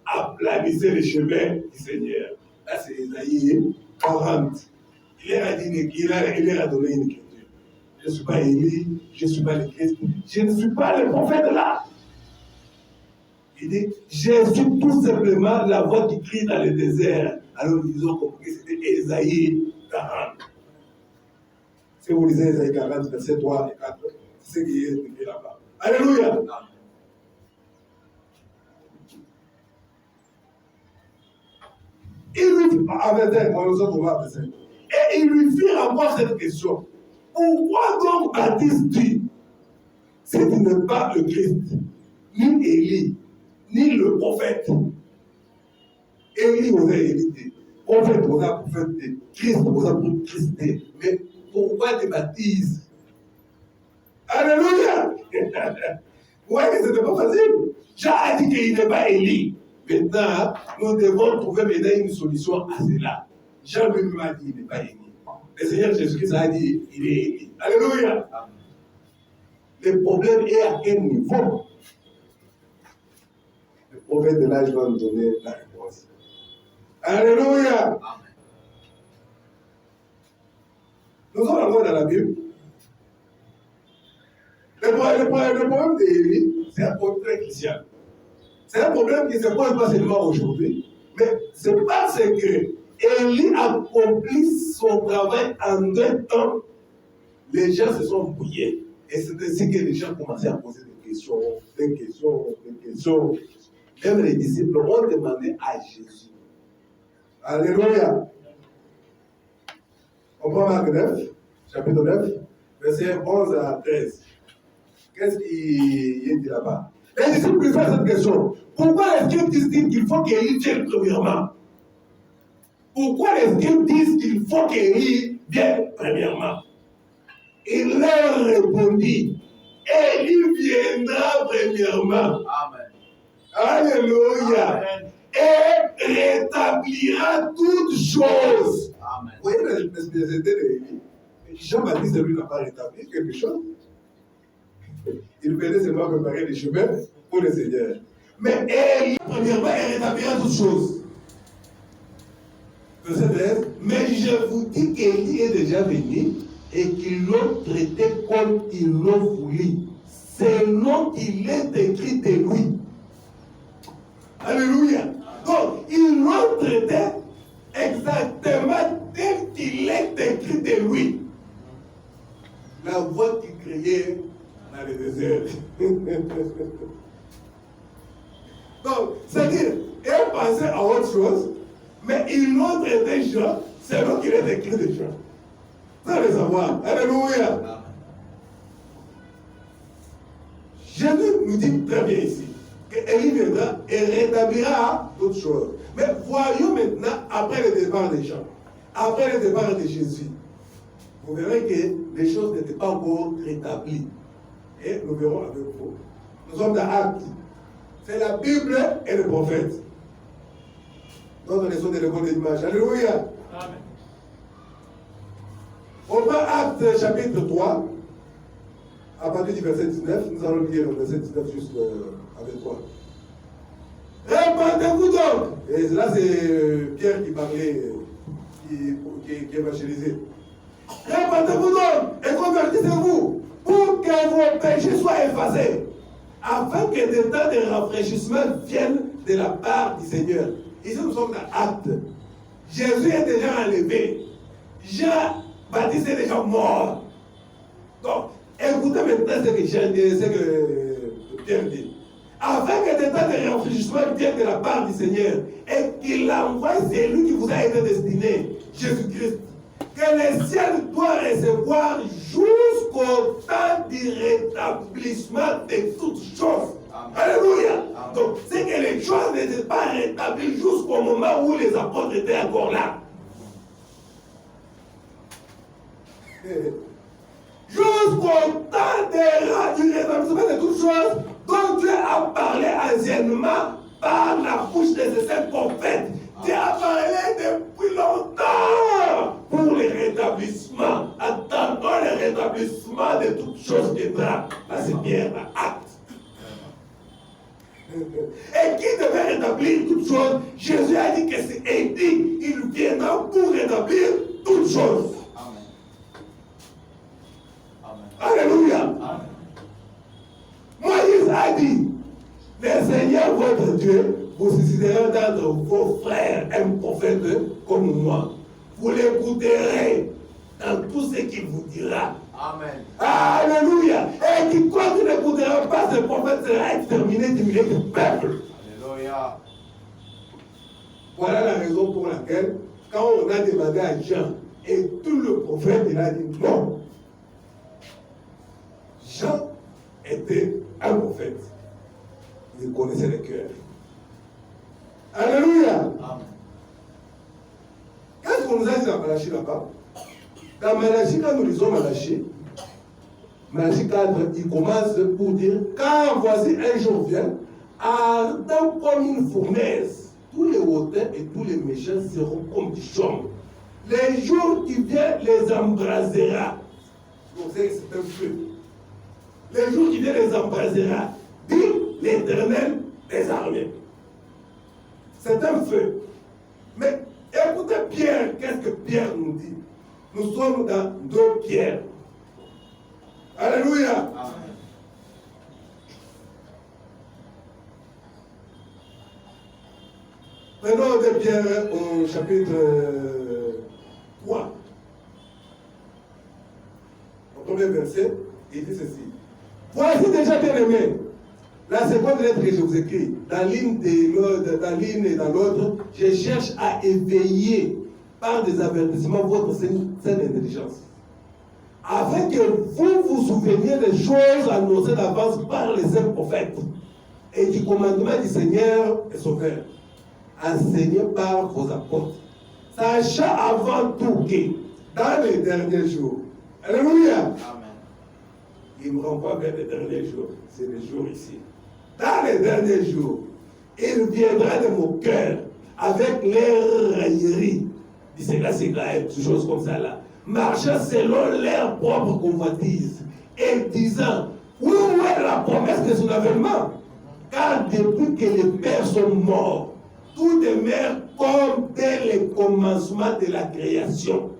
Aplanissez les chemins du Seigneur. Là, c'est Esaïe 40. Il leur a donné une écriture. Je ne suis pas Élie, je ne suis pas le Christ, je ne suis pas le prophète là. Il dit, je suis tout simplement la voix qui crie dans le désert. Alors ils ont compris que c'était Ésaïe 40. Si vous lisez Ésaïe 40, versets 3 et 4, c'est ce qui est écrit là-bas. Alléluia. Et il lui fit avoir cette question. Pourquoi donc Baptiste dit, si tu n'es pas le Christ, ni Élie, ni le prophète? Élie vous a évité, prophète vous a prophétisé, Christ vous a prophétisé. Mais pourquoi tu baptises? Alléluia! Vous voyez que ce n'était pas facile. Jean a dit qu'il n'est pas Élie. Maintenant, nous devons trouver maintenant une solution à cela. Jean lui-même a dit qu'il n'est pas Élie. Le Seigneur Jésus-Christ a dit qu'il est Élie. Alléluia! Le problème est à quel niveau? Le prophète de l'âge va nous donner la réponse. Alléluia! Amen. Nous sommes encore dans la Bible. Le problème d'Élie, c'est un problème très crucial. C'est un problème qui ne se pose pas seulement aujourd'hui, mais c'est parce que Élie accomplit son travail en 2 temps. Les gens se sont bouillés. Et c'est ainsi que les gens commençaient à poser des questions. Même les disciples ont demandé à Jésus. Alléluia. On prend Marc 9, chapitre 9, versets 11 à 13. Qu'est-ce qui est dit là-bas? Les disciples lui font cette question. Pourquoi les scribes disent qu'il faut qu'Élie vienne premièrement? Pourquoi les scribes disent qu'il faut qu'Élie vienne premièrement? Il leur répondit, Élie viendra premièrement. Amen. Alléluia. Amen. Et rétablira toutes choses. Amen. Vous voyez la spécialité d'Élie? Jean-Baptiste, lui, n'a pas rétabli quelque chose. Il venait seulement préparer des chemins pour le Seigneur. Mais Élie, premièrement, elle rétablira toutes choses. Verset 13. Mais je vous dis qu'Élie est déjà venu et qu'ils l'ont traité comme ils l'ont voulu, selon qu'il est écrit de lui. Alléluia. Donc, ils l'ont traité exactement tel qu'il est écrit de lui. La voix qui criait dans le désert. Donc, c'est-à-dire, ils pensaient à autre chose, mais ils l'ont traité Jean selon qu'il est écrit de Jean. Ça le savoir. Alléluia. Jésus nous dit très bien ici qu'Élie viendra et rétablira toutes choses. Mais voyons maintenant, après le départ des gens, après le départ de Jésus, vous verrez que les choses n'étaient pas encore rétablies. Et nous verrons avec vous. Nous sommes dans Actes. C'est la Bible et le prophète. Donc, nous sommes dans l'école de l'image. Alléluia. Amen. On prend Actes chapitre 3, à partir du verset 19, nous allons lire le verset 19 juste avec toi. Répandez-vous donc! Et là, c'est Pierre qui parlait, qui évangélisait. Répandez-vous donc et convertissez-vous pour que vos péchés soient effacés, afin que des temps de rafraîchissement viennent de la part du Seigneur. Ici, nous sommes dans Actes. Jésus est déjà enlevé. Jean-Baptiste est déjà mort. Donc, écoutez maintenant ce que Pierre dit. Afin que des temps de rafraîchissement viennent de la part du Seigneur et qu'il envoie celui qui vous a été destiné, Jésus-Christ, que le ciel doit recevoir jusqu'au temps du rétablissement de toutes choses. Amen. Alléluia. Amen. Donc, c'est que les choses n'étaient pas rétablies jusqu'au moment où les apôtres étaient encore là. Jusqu'au temps du rétablissement de toutes choses dont Dieu a parlé anciennement par la bouche de ses saints prophètes. Dieu a parlé depuis longtemps pour le rétablissement. Attendons le rétablissement de toutes choses qui viendra. Là, c'est Pierre, acte. Et qui devait rétablir toutes choses? Jésus a dit que c'est dit, il viendra pour rétablir toutes choses. Alléluia. Amen. Moïse a dit, le Seigneur votre Dieu, vous susciterez d'entre vos frères un prophète comme moi. Vous l'écouterez dans tout ce qu'il vous dira. Amen. Alléluia. Et quiconque n'écoutera pas ce prophète sera exterminé du milieu du peuple. Alléluia. Voilà la raison pour laquelle, quand on a demandé à Jean, et tout le prophète, il a dit non. Jean était un prophète. Il connaissait le cœur. Alléluia. Amen. Qu'est-ce qu'on nous a dit dans Malachie là-bas? Dans Malachie, quand nous lisons Malachie 4, il commence pour dire, car voici un jour vient, ardent comme une fournaise, tous les hautains et tous les méchants seront comme du chaume. Les jours qui viennent les embrasera. Donc c'est un feu. Les jours qui viennent les embrasera, dit l'Éternel des armées. C'est un feu. Mais écoutez Pierre, qu'est-ce que Pierre nous dit? Nous sommes dans 2 Pierre. Alléluia. Amen. Prenons 2 Pierre au chapitre 3. Au premier verset, il dit ceci. Voici déjà bien aimé. La seconde lettre que je vous écris, dans l'une et dans l'autre, je cherche à éveiller par des avertissements votre saine intelligence, afin que vous vous souveniez des choses annoncées d'avance par les saints prophètes et du commandement du Seigneur et Sauveur, enseigné par vos apôtres, sachant avant tout que dans les derniers jours, alléluia, Amen. il me renvoie vers les derniers jours, c'est les jours ici. Dans les derniers jours, il viendra de mon cœur avec les railleries, dit c'est là, des choses comme ça là, marchant selon leur propre convoitise et disant, où est la promesse de son avènement? Car depuis que les pères sont morts, tout demeure comme dès le commencement de la création.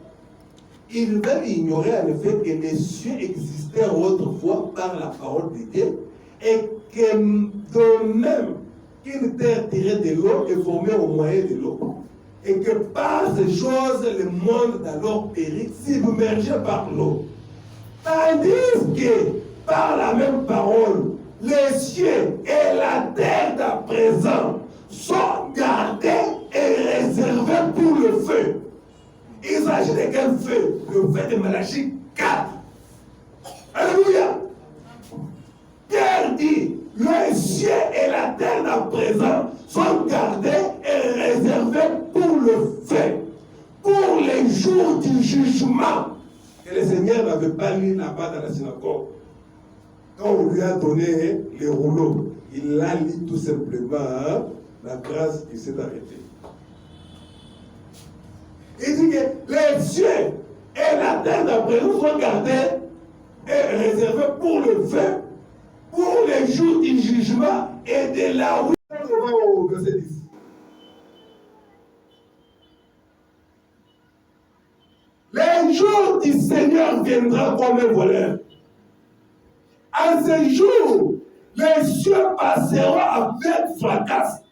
Ils veulent ignorer en effet que les cieux existèrent autrefois par la parole de Dieu et que de même qu'une terre tirée de l'eau est formée au moyen de l'eau. Et que par ces choses, le monde d'alors périt, submergé par l'eau. Tandis que par la même parole, les cieux et la terre d'à présent sont gardés et réservés pour le feu. Il s'agit de quel feu? Le feu de Malachie 4. Alléluia. Pierre dit, les cieux et la terre d'à présent sont gardés et réservés pour le feu, pour les jours du jugement. Et le Seigneur n'avait pas lu là-bas dans la synagogue. Quand on lui a donné les rouleaux, il a lu tout simplement, la grâce, il s'est arrêté. Il dit que les cieux et la terre d'à présent sont gardés et réservés pour le feu, pour les jours du jugement et de la route. On va au verset 10. Les jours du Seigneur viendra comme un voleur. À ce jour, les cieux passeront avec fracas.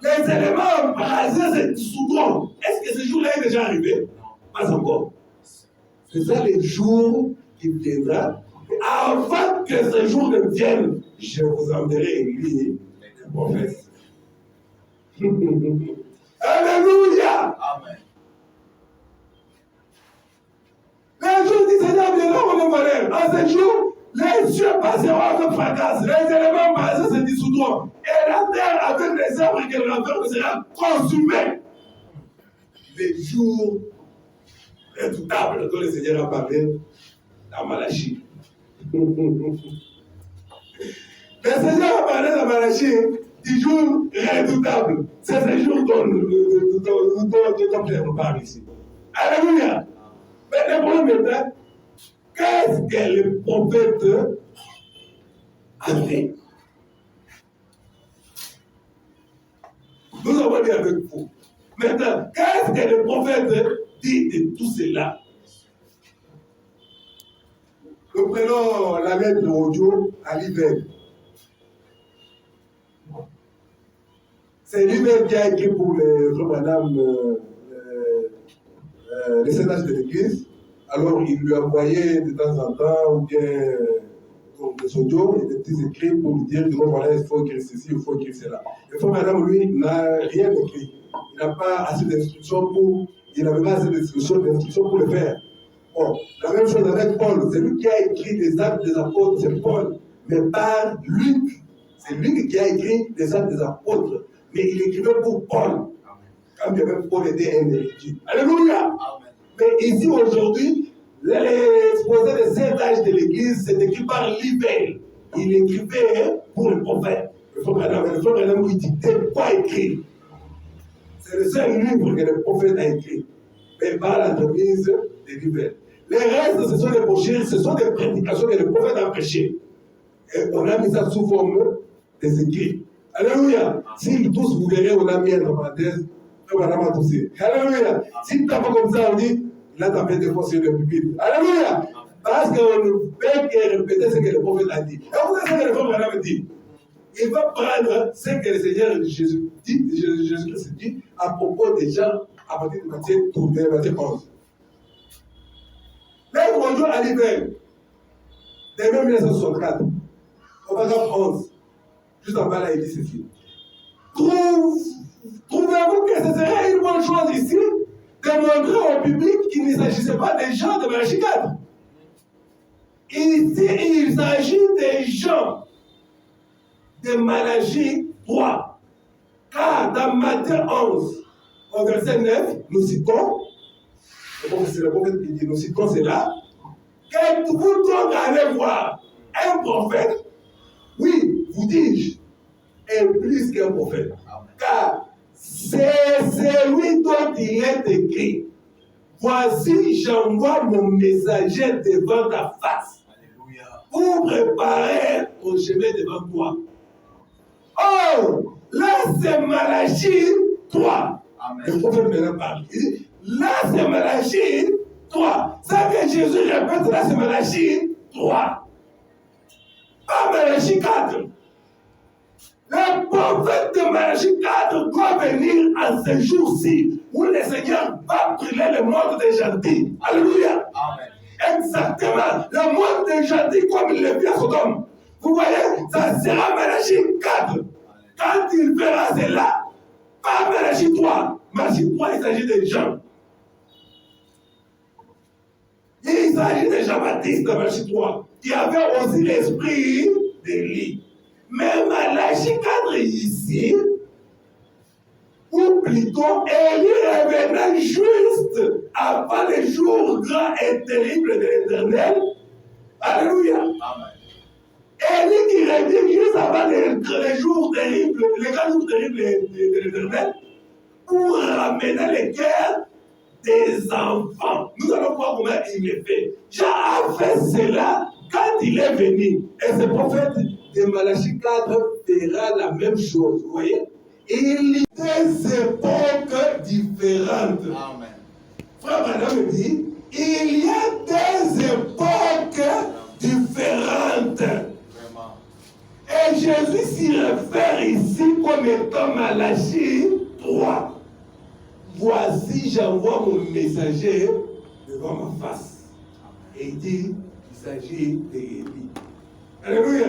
Les éléments embrasés se dissoudront. Est-ce que ce jour-là est déjà arrivé? Pas encore. C'est ça le jour qui viendra. Avant que ce jour ne vienne, je vous enverrai Élie, le prophète. Alléluia! Amen. Les jours du Seigneur viendront comme un voleur. En ce jour, les cieux passeront avec fracas, les éléments basés se dissoudront, et la terre avec les arbres qu'elle renferme sera consumée. Les jours redoutables dont le Seigneur a parlé dans Malachie. Le Seigneur a parlé dans Malachie du jour redoutable. C'est ce jour dont Pierre nous parle ici. Alléluia. Mais le problème maintenant, qu'est-ce que le prophète a fait? Nous avons dit avec vous. Maintenant, qu'est-ce que le prophète dit de tout cela? Nous prenons la lettre audio à l'hiver. C'est lui-même qui a écrit pour madame les sénages de l'église. Alors il lui envoyait de temps en temps ou bien des audios et des petits écrits pour lui dire que voilà, il faut écrire ceci, il faut écrire cela. Le frère madame, lui, n'a rien écrit. Il n'a pas assez d'instructions il n'avait pas assez d'instructions pour le faire. Bon, la même chose avec Paul. C'est lui qui a écrit les actes des apôtres, c'est Paul. Mais par Luc, c'est lui qui a écrit les actes des apôtres. Mais il écrivait pour Paul. Quand bien même Paul était un érudit. Alléluia! Amen. Mais ici, aujourd'hui, l'exposé des 7 âges de l'Église, c'est écrit par Livelle. Il écrivait pour le prophète. Le frère Branham lui dictait quoi écrire. C'est le seul livre que le prophète a écrit. Mais par l'entremise de Livelle. Les restes, ce sont des brochures, ce sont des prédications que le prophète a prêchées. Et on a mis ça sous forme des écrits. Alléluia. Si tous vous verrez, on a mis entre parenthèses, Madame a toussé. Alléluia. Si tu n'as pas comme ça, on dit, là, tu as fait des fois sur le pupitre. Alléluia. Parce qu'on ne fait que répéter ce que le prophète a dit. Et vous savez ce que le prophète Madame dit. Il va prendre ce que le Seigneur Jésus-Christ dit à propos des gens à partir de Matthieu 11. L'être mondial à l'hiver, dès 1964, au paragraphe 11, juste en bas là, il dit ceci. Trouvez-vous que ce serait une bonne chose ici de montrer au public qu'il ne s'agissait pas des gens de Malachie 4? Ici, il s'agit des gens de Malachie 3. Car dans Matthieu 11, au verset 9, nous citons, c'est le prophète qui dit, nous citons cela, que vous donc allez voir un prophète, oui, vous dis-je, est plus qu'un prophète. Car c'est celui dont il est écrit. Voici, j'envoie mon messager devant ta face. Alléluia. Pour préparer ton chemin devant toi. Oh, là c'est Malachie 3. Amen. Le prophète me parle. Il dit, là c'est Malachie 3. Ça que Jésus répète, là c'est Malachie 3. Pas Malachie 4. Le prophète de Malachie 4 doit venir en ce jour-ci où le Seigneur va brûler le monde des gentils. Alléluia. Amen. Exactement. Le monde des gentils comme il le vit à Sodome. Vous voyez, ça sera Malachie 4. Amen. Quand il verra cela, pas Malachie 3. Malachie 3, il s'agit des gens. Il s'agit de Jean-Baptiste de Malachie 3, qui avait aussi l'esprit d'Élie. Mais Malachie 4 ici, ou plutôt, Élie revenait juste avant les jours grands et terribles de l'Éternel. Alléluia. Amen. Élie qui revient juste avant les jours terribles, les grands jours terribles de l'Éternel, pour ramener les cœurs des enfants. Nous allons voir comment il le fait. Jean a fait cela quand il est venu. Et ce prophète de Malachie 4 fera la même chose. Vous voyez? Il y a des époques différentes. Amen. Frère Madame dit, il y a des époques différentes. Vraiment. Et Jésus s'y réfère ici comme étant Malachie 3. Voici, j'envoie mon messager devant ma face. Et il dit, il s'agit d'Élie. Alléluia.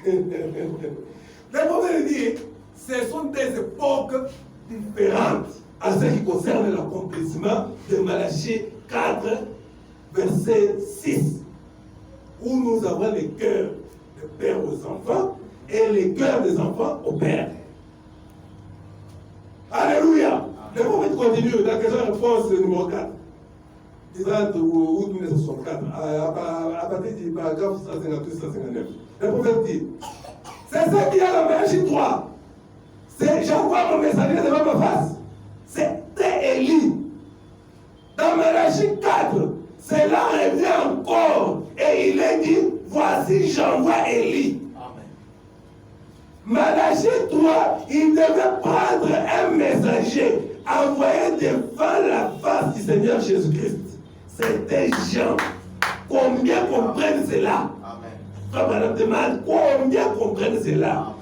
Le prophète dit, ce sont des époques différentes à ce qui concerne l'accomplissement de Malachie 4, verset 6, où nous avons les cœurs des pères aux enfants et les cœurs des enfants aux pères. Alléluia. Le prophète continue dans la question-réponse numéro 4. 10 août 1964, à partir du paragraphe 158-159. Le prophète dit, c'est ça qui est dans Malachie 3. J'envoie mon messager devant ma face. C'était Élie. Dans Malachie 4, cela revient encore. Et il est dit, voici j'envoie Élie. Malachie 3, il devait prendre un messager envoyé devant la face du Seigneur Jésus-Christ. C'était Jean. Combien comprennent cela? Frère Madame demande, combien comprennent cela?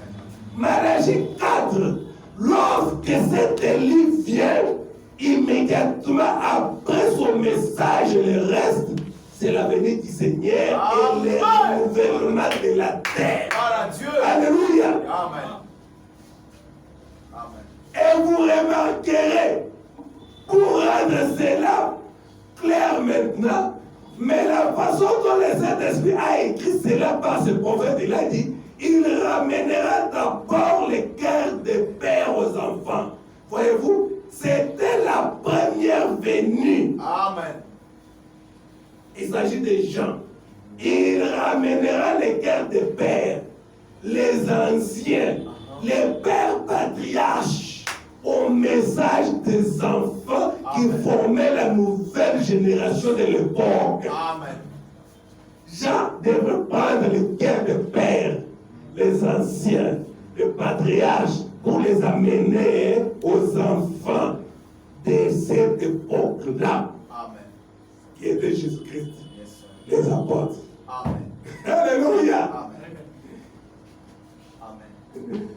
Malachie 4, lorsque cet Élie vient, immédiatement après son message, le reste, c'est la venue du Seigneur et le renouvellement de la terre. Alléluia. Amen. Amen. Et vous remarquerez, pour rendre cela clair maintenant, mais la façon dont le Saint-Esprit a écrit cela par ce prophète, il a dit, il ramènera d'abord les cœurs des pères aux enfants. Voyez-vous, c'était la première venue. Amen. Il s'agit des gens. Il ramènera les cœurs des pères, les anciens, les pères patriarches, au message des enfants qui formaient la nouvelle génération de l'époque. Amen. Jean devait prendre les cœurs des pères, les anciens, les patriarches, pour les amener aux enfants de cette époque-là, Amen. qui était Jésus-Christ, Yes, sir. les apôtres. Amen. Alléluia. Amen. Amen.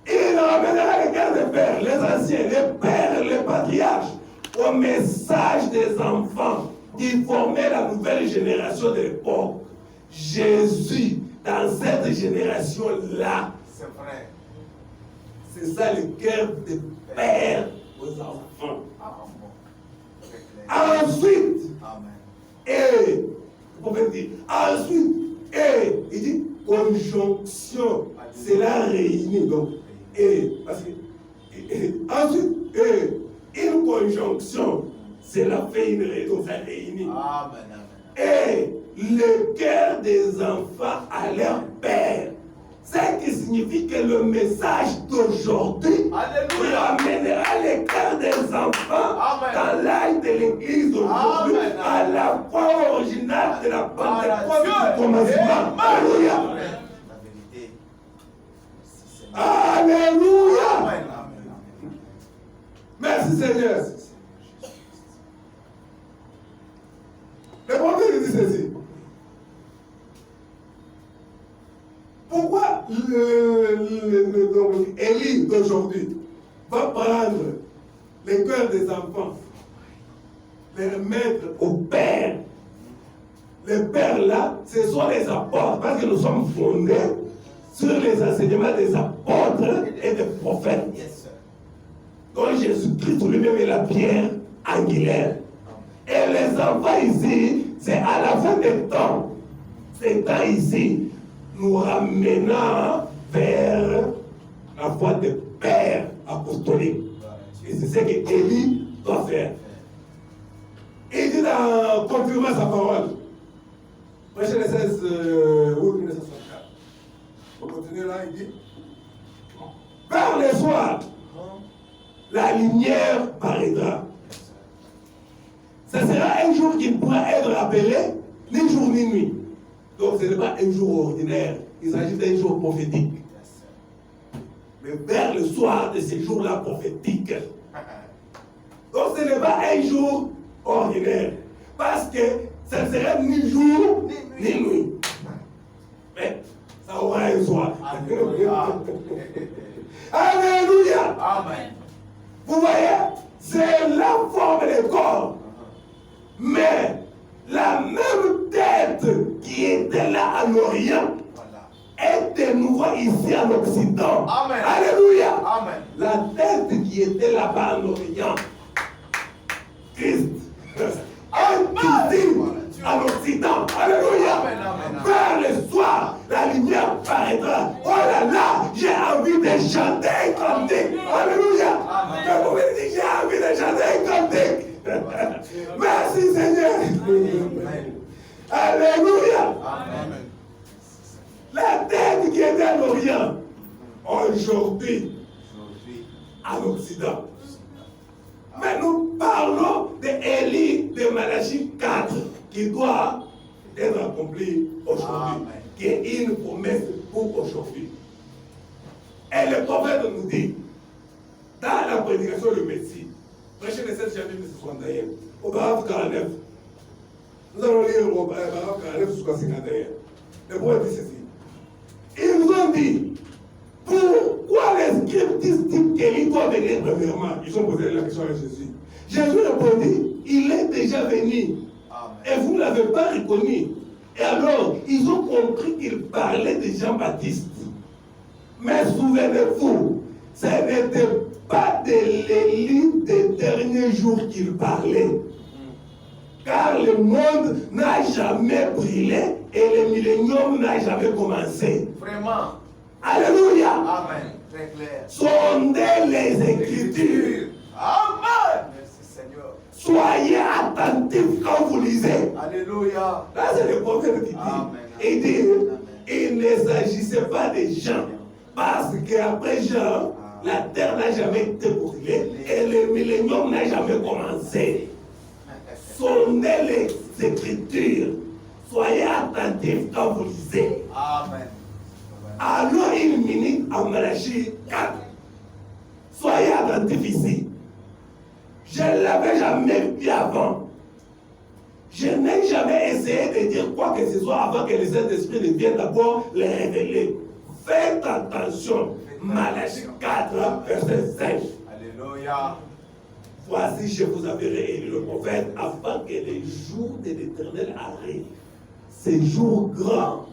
Il ramènera les cœurs des pères, les anciens, les pères, les patriarches, au message des enfants qui formaient la nouvelle génération de l'époque. Jésus, dans cette génération-là, C'est vrai. c'est ça le cœur des pères aux enfants. Amen. Très clair. Ensuite, Amen. et, le prophète dit, ensuite, et, il dit, conjonction, c'est la réunie. Donc, et, parce que, ensuite, une conjonction, c'est la fait une réunion, ça réunit. Amen. Amen. Et le cœur des enfants à leur père. Ce qui signifie que le message d'aujourd'hui Alléluia. ramènera les cœurs des enfants Amen. dans l'âge de l'église d'aujourd'hui Amen. à la foi originale de la Pentecôte Dieu. du commencement. Alléluia. La vérité. Merci, Seigneur. Alléluia. Amen. Amen. Merci Seigneur. Le prophète dit ceci. Pourquoi Élie d'aujourd'hui va prendre les cœurs des enfants, les remettre au Père? Les pères là, ce sont les apôtres, parce que nous sommes fondés sur les enseignements des apôtres et des prophètes. Yes, sir. Donc Jésus-Christ lui-même est la pierre angulaire. Et les enfants ici, c'est à la fin des temps. Ces temps ici, nous ramenant vers la foi des pères apostoliques. Et c'est ce que Élie doit faire. Il dit dans confirmant sa parole, prêcher le 16 août 1964. On continue là, il dit, vers le soir, la lumière paraîtra. Ce sera un jour qui ne pourra être appelé ni jour ni nuit. Donc ce n'est pas un jour ordinaire, il s'agit d'un jour prophétique. Mais vers le soir de ce jour-là prophétique, donc ce n'est pas un jour ordinaire, parce que ce ne sera ni jour ni nuit. Mais ça aura un soir. Alléluia. Alléluia. Amen. Vous voyez, c'est la forme du corps. Mais la même tête qui était là en Orient Voilà. est de nouveau ici en Occident. Amen. Alléluia. Amen. La tête qui était là-bas en Orient, Christ, est ici en Occident. Alléluia. Amen, amen, amen. Vers le soir, la lumière paraîtra. Oh là là, j'ai envie de chanter un cantique. Alléluia. Amen. Je vous le dis, j'ai envie de chanter un cantique. Merci Seigneur. Amen. Alléluia. Amen. La tête qui était en Orient, aujourd'hui Aujourd'hui. en Occident. Mais nous parlons d'Élie de Malachie 4 qui doit être accompli aujourd'hui, Amen. qui est une promesse pour aujourd'hui. Et le prophète nous dit, dans la prédication du Messie, prêché le 7 janvier 1961, au paragraphe 49, nous allons lire au paragraphe 49 jusqu'à 51. Le prophète dit ceci. Ils nous ont dit, pour pourquoi les scribes disent qu'Élie doit venir premièrement? Ils ont posé la question à Jésus. Jésus répondit, il est déjà venu. Amen. Et vous ne l'avez pas reconnu. Et alors, ils ont compris qu'il parlait de Jean-Baptiste. Mais souvenez-vous, ce n'était pas de l'Élie des derniers jours qu'il parlait. Car le monde n'a jamais brûlé et le millénium n'a jamais commencé. Vraiment. Alléluia. Amen. Très clair. Sondez les Écritures. Amen. Merci Seigneur. Soyez attentifs quand vous lisez. Alléluia. Là, c'est le prophète qui dit. Amen. Il dit, il ne s'agissait pas des gens. Parce qu'après Jean, la terre n'a jamais été brûlée et le millénium n'a jamais commencé. Sondez les Écritures. Soyez attentifs quand vous lisez. Amen. Alors il minute en Malachie 4. Soyez attentifs ici. Je ne l'avais jamais vu avant. Je n'ai jamais essayé de dire quoi que ce soit avant que le Saint-Esprit ne vienne d'abord les révéler. Faites attention. Malachie 4, verset 5. Alléluia. Voici, je vous enverrai Élie le prophète afin que les jours de l'Éternel arrivent. Ces jours grands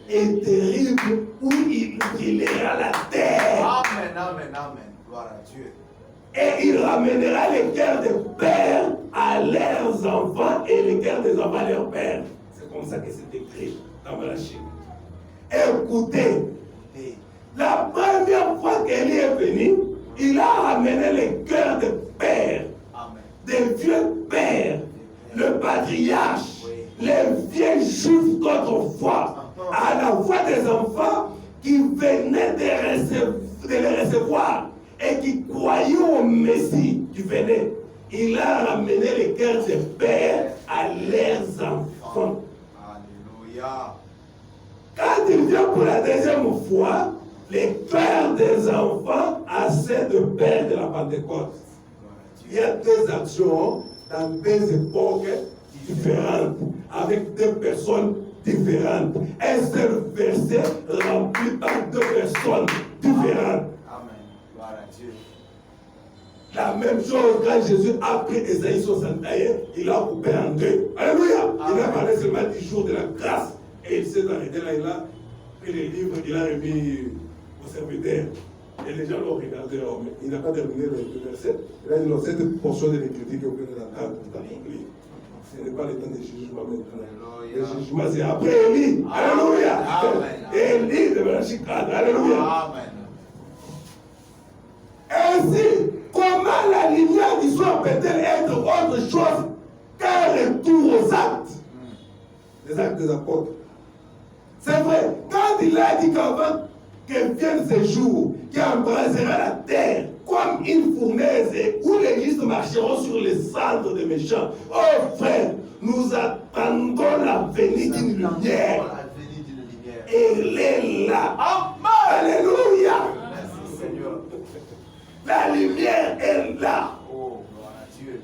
et terribles où il brûlera la terre. Amen, amen, amen. Gloire à Dieu. Et il ramènera les cœurs des pères à leurs enfants et les cœurs des enfants à leurs pères. C'est comme ça que c'est écrit dans Malachie. Écoutez, la première fois qu'Élie est venu, il a ramené les cœurs des pères, Amen. des vieux pères, le patriarche, les vieux juifs d'autrefois, à la voix des enfants qui venaient de les recevoir et qui croyaient au Messie qui venait. Il a ramené les cœurs des pères à leurs enfants. Alléluia. Quand il vient pour la deuxième fois, les cœurs des enfants à ceux de pères de la Pentecôte. Il y a deux actions dans deux époques différentes, avec deux personnes différentes. Un seul verset rempli par deux personnes différentes. Amen. Gloire à Dieu. La même chose quand Jésus a pris Ésaïe 61, il a coupé en deux. Alléluia. Il a parlé seulement du jour de la grâce. Et il s'est arrêté là, il a pris les livres, il a remis au serviteur. Et les gens l'ont regardé, mais il n'a pas terminé le verset. Il a dit, non, cette portion de l'écriture que vous venez d'entendre, tout accompli. Ce n'est pas le temps de jugement maintenant. Le jugement, c'est après Élie. Alléluia. Élie de Malachie 4. Alléluia. Amen. Ainsi, comment la lumière du soir peut-elle être autre chose qu'un retour aux actes? Les actes des apôtres. C'est vrai, quand il a dit qu'avant que vienne ce jour qui embrasera la terre comme une fournaise et où les justes marcheront sur les cendres des méchants. Oh frère, nous attendons la venue d'une lumière. Elle est là. Amen. Alléluia. Merci Seigneur. La lumière est là. Oh, gloire à Dieu.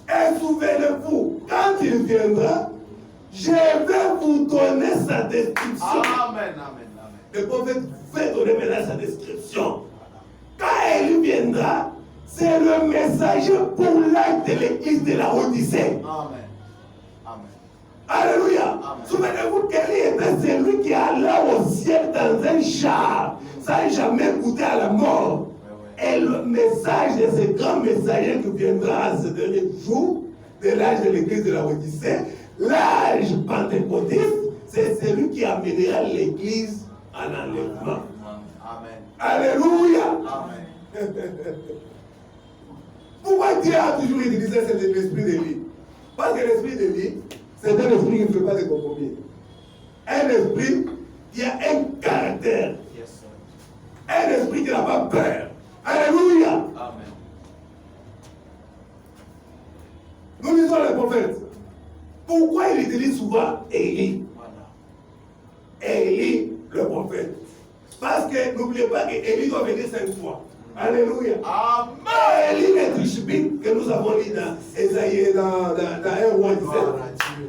Et souvenez-vous, quand il viendra, je vais vous donner sa description. Amen, amen, amen. Le prophète fait donner maintenant sa description. Quand il viendra, c'est le messager pour l'acte de l'église de la Odyssée. Amen. Amen. Alléluia. Amen. Souvenez-vous qu'Élie était celui qui alla au ciel dans un char, sans jamais goûter à la mort. Et le message de ce grand messager qui viendra à ce dernier jour, de l'âge de l'église de la Odyssée, l'âge pentecôtiste, c'est celui qui amènera l'église en enlèvement. Amen. Alléluia. Amen. Pourquoi Dieu a toujours utilisé l'esprit d'Élie? Parce que l'esprit d'Élie, c'est un esprit qui ne fait pas de compromis. Un esprit qui a un caractère. Yes, sir. Un esprit qui n'a pas peur. Alléluia. Amen. Nous lisons les prophètes. Pourquoi il utilise souvent Élie? Voilà. Élie, le prophète. Parce que n'oubliez pas qu'Élie doit venir 5 fois. Alléluia. Amen. Élie les Tishbite que nous avons lu dans Esaïe, dans 1 roi 17. Gloire à Dieu.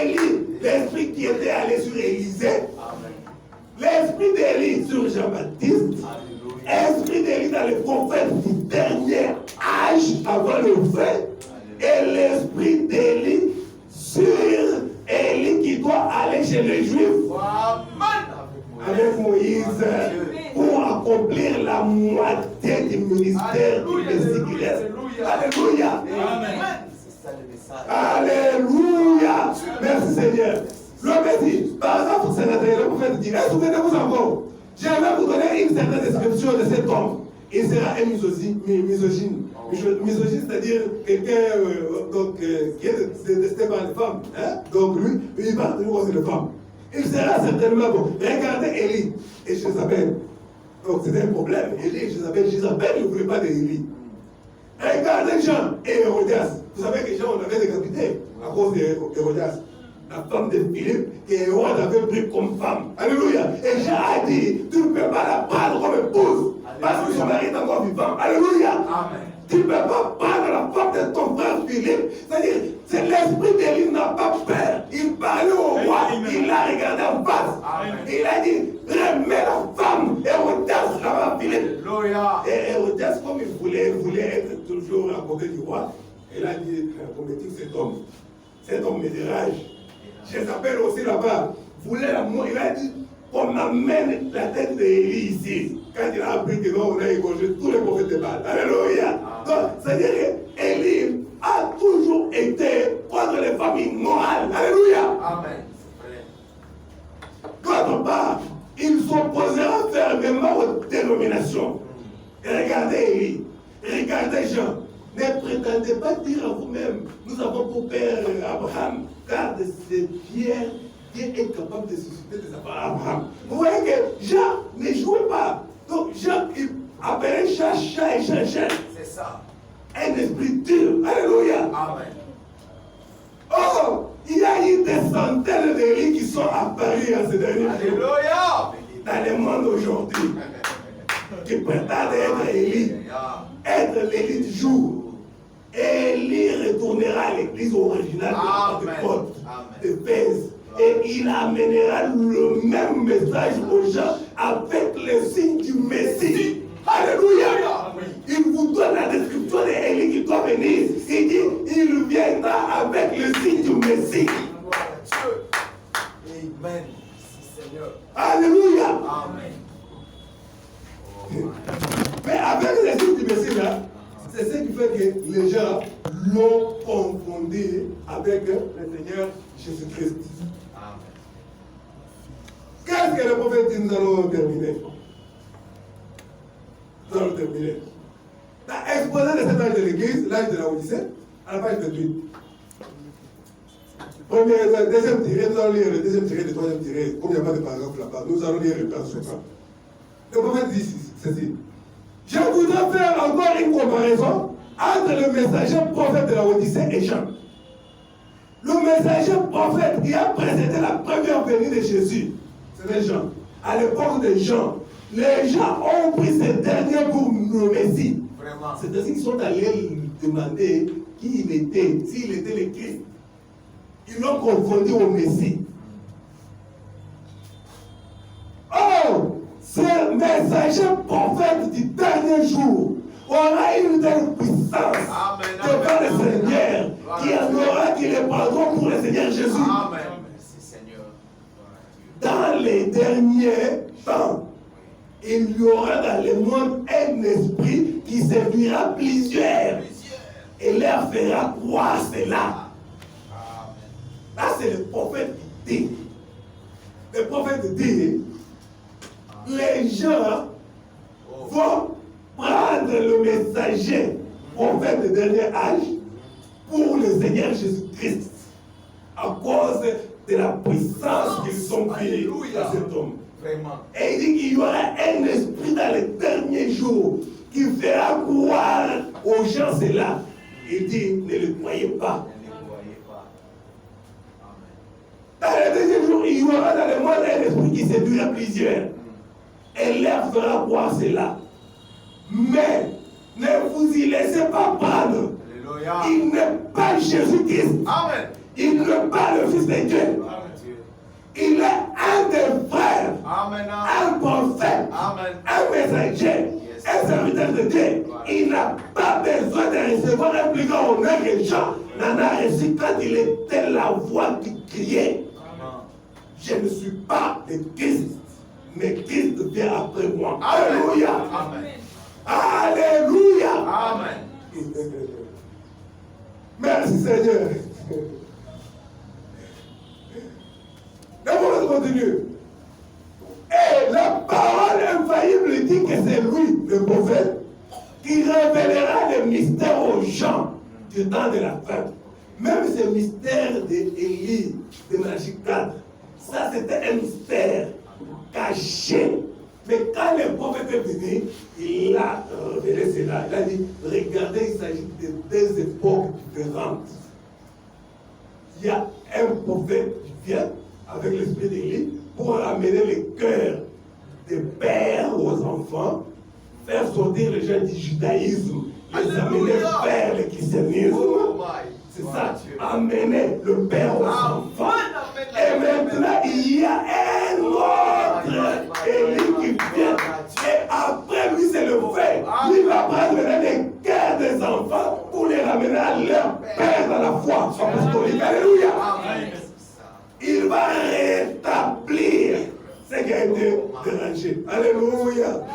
Élie, l'esprit qui était allé sur Élisée. Amen. L'esprit d'Élie sur Jean-Baptiste. Alléluia. Amen. C'est ça le message. Alléluia. Merci Seigneur. L'homme dit, par exemple, c'est le prophète dit, souvenez-vous encore, je vais vous donner une certaine description de cet homme. Il sera un misogyne. Misogyne, c'est-à-dire quelqu'un qui est détesté par les femmes. Hein? Donc lui, il va toujours contre les femmes. Il sera certainement bon. Regardez Élie et Jézabel. Donc c'était un problème. Élie et Jézabel ne voulaient pas d'Élie. Regardez Jean et Hérodias. Vous savez que Jean, on avait décapité à cause d'Hérodias. La femme de Philippe, que Hérode avait pris comme femme. Alléluia. Et Jean a dit, tu ne peux pas la prendre comme épouse. Parce que son mari est encore vivant. Alléluia. Amen. Tu ne peux pas prendre la femme de ton frère Philippe. C'est-à-dire, c'est l'esprit d'Élie n'a pas peur. Il parlait au roi, il l'a regardé en face. Amen. Il a dit, remets la femme. Hérodias à Philippe. Alléluia. Et Hérodias, comme il voulait être toujours à côté du roi, il a dit, on me dit cet homme me dérange. Jézabel aussi là-bas voulait la mort. Il a dit, on amène la tête d'Élie ici. Quand il a appris que non, on a égorgé tous les prophètes de Baal. Alléluia. Donc, c'est-à-dire qu'Élie a toujours été contre les familles morales. Alléluia. Amen. D'autre part, il s'opposera fermement aux dénominations. Et regardez Élie, regardez Jean. Ne prétendez pas dire à vous-même, nous avons pour père Abraham, car de ces pierres, Dieu est capable de susciter des enfants à Abraham. Vous voyez que Jean ne jouait pas. Donc Jean, il appelait chat et chat. C'est ça. Un esprit dur. Alléluia. Amen. Oh, il y a eu des centaines d'Élie qui sont apparus en ces derniers jours. Alléluia. Dans le monde aujourd'hui, qui prétendent être Élie, être l'Élie du jour. Élie retournera à l'église originale de Pentecôte, de Pèse, et il amènera le même message aux gens avec le signe du Messie. Alléluia. Il vous donne la description d'Élie qui doit venir. Il dit, il viendra avec le signe du Messie. Amen. Alléluia. Amen. Mais avec le signe du Messie là, c'est ce qui fait que les gens l'ont confondu avec le Seigneur Jésus-Christ. Qu'est-ce que le prophète dit? Nous allons terminer. Nous allons terminer. L'exposé de cet âge de l'église, l'âge de la Odyssée, à la page 28. Deuxième tiré, nous allons lire le deuxième tiré, le troisième tiré. Comme il n'y a pas de paragraphe là-bas, nous allons lire le plan sur ça. Le prophète dit ceci. Je voudrais faire encore une comparaison entre le messager prophète de la Odyssée et Jean. Le messager prophète qui a précédé la première venue de Jésus, c'était Jean. À l'époque de Jean, les gens ont pris ces derniers pour le Messie. C'est ainsi qu'ils sont allés lui demander qui il était, s'il était le Christ. Ils l'ont confondu au Messie. Oh! Ce messager prophète du dernier jour aura une telle puissance devant le Seigneur qu'il y en aura qui les prendront pour le Seigneur Jésus. Amen. Dans les derniers temps, il y aura dans le monde un esprit qui séduira plusieurs et leur fera croire cela. Là, c'est le prophète qui dit. Le prophète dit, les gens vont prendre le messager prophète du dernier âge pour le Seigneur Jésus-Christ à cause de la puissance qu'ils ont pris à cet homme. Vraiment. Et il dit qu'il y aura un esprit dans les derniers jours qui fera croire aux gens cela. Il dit, ne le croyez pas. Dans les derniers jours, il y aura dans le monde un esprit qui séduira plusieurs. Et leur fera croire cela. Mais ne vous y laissez pas prendre. Alléluia. Il n'est pas Jésus-Christ. Amen. Il n'est pas le Fils de Dieu. Amen. Il est un des frères. Amen. Un prophète. Amen. Un messager. Yes. Un serviteur de Dieu. Il n'a pas besoin de recevoir un plus grand honneur que Jean n'en a reçu quand il était la voix qui criait. Amen. Je ne suis pas le Christ, mais Christ vient après moi. Alléluia. Amen. Alléluia. Amen. Merci Seigneur. D'abord, on continue. Et la parole infaillible dit que c'est lui, le prophète, qui révélera les mystères aux gens du temps de la fin. Même ce mystère d'Élie, de Malachie 4, ça c'était un mystère caché. Mais quand le prophète est venu, il a révélé cela. Il a dit, regardez, il s'agit de deux époques différentes. Il y a un prophète qui vient avec l'esprit d'Élie pour ramener le cœur des pères aux enfants, faire sortir les gens du judaïsme, les amener vers le christianisme. C'est ça, amener le père aux enfants. Et maintenant, il y a un autre Élie qui vient. Et après lui, c'est le fait. Lui va prendre maintenant les cœurs des enfants pour les ramener à leur père dans la foi apostolique. Alléluia. Il va rétablir ce qui a été dérangé. Alléluia.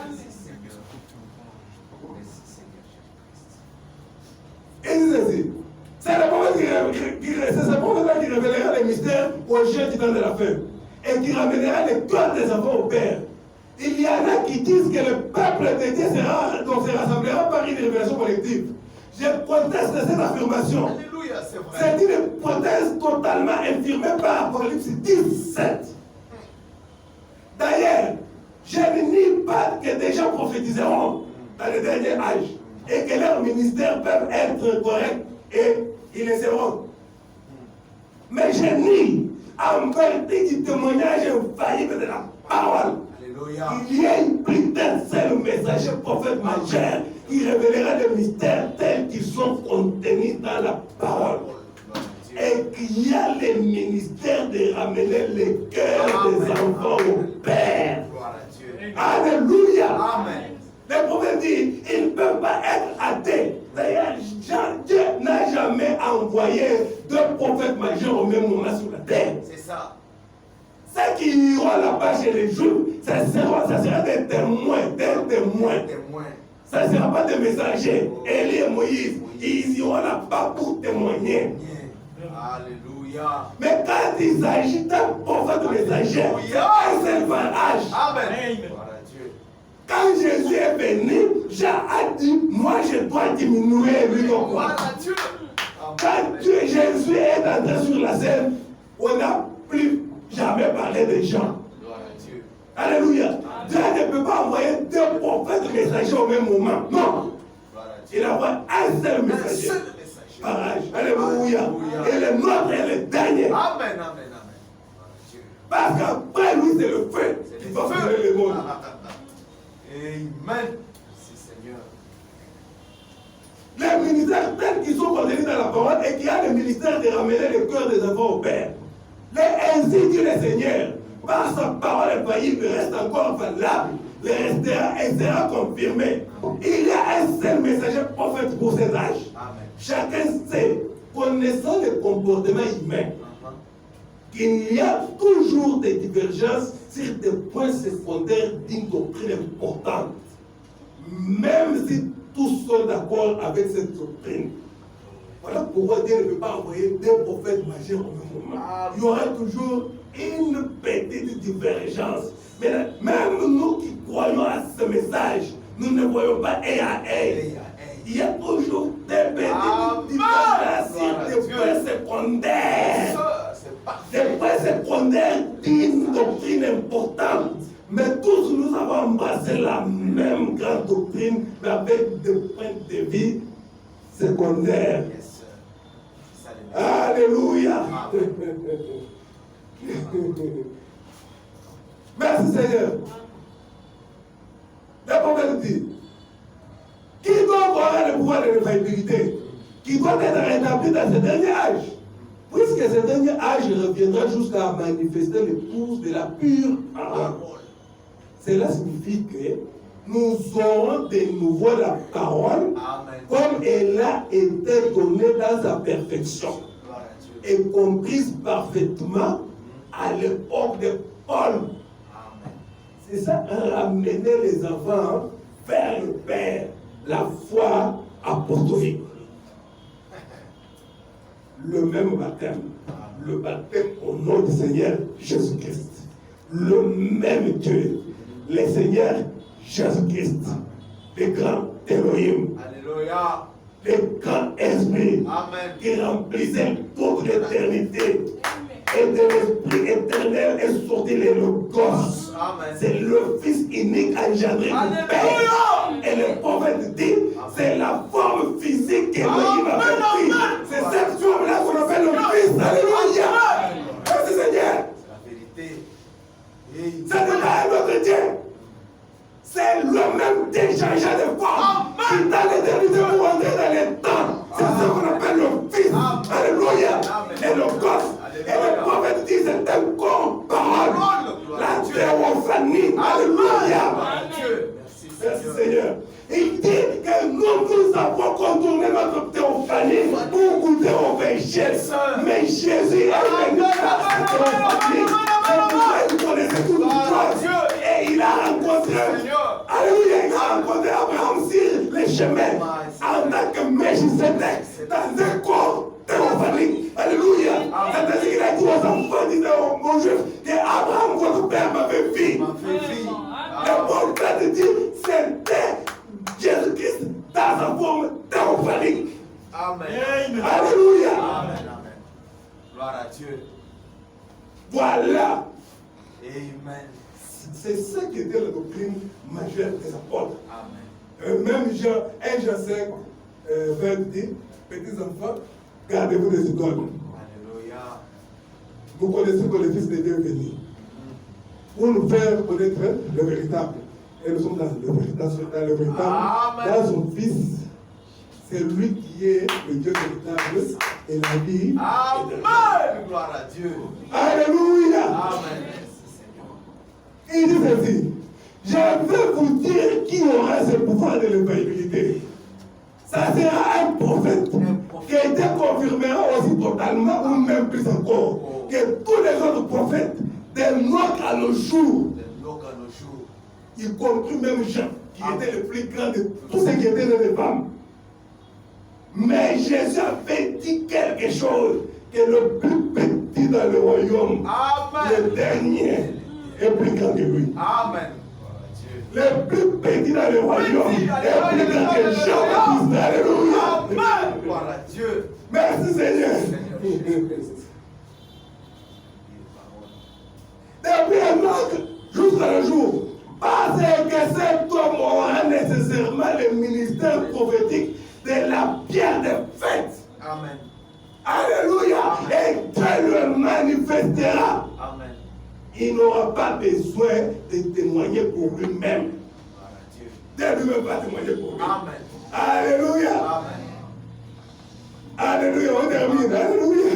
Et c'est ceci. C'est le prophète qui révélera les mystères aux gens du temps de la fin et qui ramènera les cœurs des enfants au Père. Il y en a qui disent que le peuple de Dieu se rassemblera par une révélation collective. Je conteste cette affirmation. Alléluia, c'est vrai. C'est une hypothèse totalement infirmée par Apocalypse 17. D'ailleurs, je ne nie pas que des gens prophétiseront dans le dernier âge et que leurs ministères peuvent être corrects et ils le seront. Mais je nie, en vertu du témoignage infaillible de la parole, il y a plus d'un seul messager prophète majeur qui révélera des mystères tels qu'ils sont contenus dans la parole. Et qu'il y a le ministère de ramener les cœurs des enfants au Père. Alléluia. Amen. Le prophète dit, ils ne peuvent pas être athées. D'ailleurs, Dieu n'a jamais envoyé deux prophètes majeurs au même moment sur la terre. C'est ça. Ceux qui iront là-bas chez les Juifs, ça sera des témoins, des témoins. Ça ne sera pas des messagers. Élie et Moïse, ils iront là-bas pour témoigner. Alléluia. Mais quand il s'agit d'un prophète messager, c'est un seul âge. Amen. Quand Jésus est venu, Jean a dit, moi je dois diminuer, lui donc quoi. Quand Jésus est entré sur la scène, on n'a plus jamais parlé de Jean. Alléluia. Dieu ne peut pas envoyer deux prophètes messagers au même moment. Non. Il envoie un seul messager. Par âge. Alléluia. Et le nôtre est le dernier. Amen. Parce qu'après lui, c'est le feu qui va faire le monde. Amen. Merci Seigneur. Les ministères tels qu'ils sont contenus dans la parole et qu'il y a le ministère de ramener le cœur des enfants au Père. Ainsi dit le Seigneur, par sa parole infaillible reste encore valable, le restera et sera confirmé. Il y a un seul messager prophète pour cet âge. Amen. Chacun sait, connaissant le comportement humain, qu'il y a toujours des divergences sur des points secondaires d'une doctrine importante. Même si tous sont d'accord avec cette doctrine. Voilà pourquoi Dieu ne peut pas envoyer deux prophètes majeurs au même moment. Il y aura toujours une petite divergence. Mais même nous qui croyons à ce message, nous ne voyons pas œil à œil. Il y a toujours des petites différences sur des points secondaires. Des points secondaires d'une doctrine importante. Mais tous nous avons embrassé la même grande doctrine, mais avec des points de vue secondaires. Alléluia. Merci Seigneur. Le prophète dit, qui donc aura le pouvoir de l'infaillibilité, qui doit être rétabli dans ce dernier âge, puisque ce dernier âge reviendra jusqu'à manifester l'épouse de la pure parole. Cela signifie que nous aurons de nouveau la parole comme elle a été donnée dans sa perfection et comprise parfaitement à l'époque de Paul. C'est ça, ramener les enfants vers le Père, la foi apostolique. Le même baptême. Le baptême au nom du Seigneur Jésus-Christ. Le même Dieu. Le Seigneur Jésus-Christ. Le grand Elohim. Alléluia. Le grand esprit. Amen. Qui remplissait toute l'éternité. Et de l'esprit éternel est sorti le Logos. Amen. C'est le Fils unique engendré du Père. Et le prophète dit, c'est la forme physique qu'Elohim a pris. C'est cette forme-là qu'on appelle le Fils. Alléluia. Merci Seigneur. C'est la vérité. Ce n'est pas un autre Dieu. C'est le même Dieu changé de forme. Qui dans l'éternité pour entrer dans les temps. C'est ce qu'on appelle le Fils. Alléluia. Et le Gosse. Et le prophète dit, c'est un corps parole. La théophanie. Alléluia. Merci Seigneur. Il dit que nous avons contourné notre théophanie pour goûter au péché. Mais Jésus est venu par cette théophanie. Vous connaissez toutes choses. Et il a rencontré, alléluia, il a rencontré Abraham sur les chemins en tant que Melchisédek dans un corps théophanique. Alléluia. C'est-à-dire qu'il a dit aux enfants, disait aux Juifs, que Abraham, votre père, m'avait vu. Le prophète dit, c'était Jésus-Christ dans sa forme théophanique. Amen. Alléluia. Amen. Amen. Gloire à Dieu. Voilà. Amen. C'est ça qui était la doctrine majeure des apôtres. Amen. Même Jean, 1 Jean 5, 20 dit, petits enfants, gardez-vous des idoles. Alléluia. Vous connaissez que le Fils de Dieu est venu pour nous faire connaître le véritable. Et nous sommes dans le véritable, dans son Fils. C'est lui qui est le Dieu véritable et la vie. Amen. Gloire à Dieu. Alléluia. Amen. Il dit ceci, je vais vous dire qui aura ce pouvoir de l'infaillibilité. Ça sera un prophète qui a été confirmé aussi totalement ou même plus encore que tous les autres prophètes de notre à nos jours. Y compris même Jean, qui était le plus grand de tous ceux qui étaient des femmes. Mais Jésus avait dit quelque chose, que le plus petit dans le royaume, le dernier, est plus grand que lui. Amen. Le plus petit dans le royaume est plus grand que Jean-Baptiste. Alléluia. Amen. Gloire à Dieu. Merci Seigneur. Depuis un manque jusqu'à le jour. Parce que cet homme aura nécessairement le ministère prophétique de la pierre de fête. Amen. Alléluia. Et Dieu le manifestera. Amen. Il n'aura pas besoin de témoigner pour lui-même. Dieu ne veut pas témoigner pour lui. Amen. Alléluia. Amen. Alléluia. On termine. Alléluia.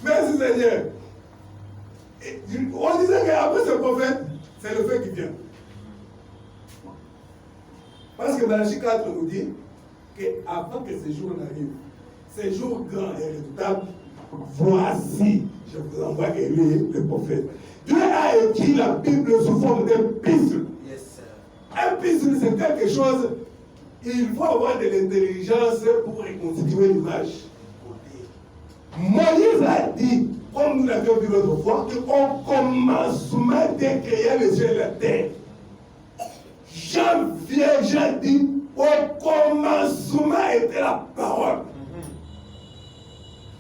Merci Seigneur. On disait qu'après ce prophète, c'est le feu qui vient. Parce que Malachie 4 nous dit qu'avant que ce jour n'arrive, ce jour grand et redoutable, voici, je vous envoie Élie, le prophète. Dieu a écrit la Bible sous forme d'épître. Un épître, c'est quelque chose, il faut avoir de l'intelligence pour reconstituer l'image. Moïse a dit, comme nous l'avions vu l'autre fois, qu'au commencement de créer les cieux et la terre, Jean dit, au commencement était la parole.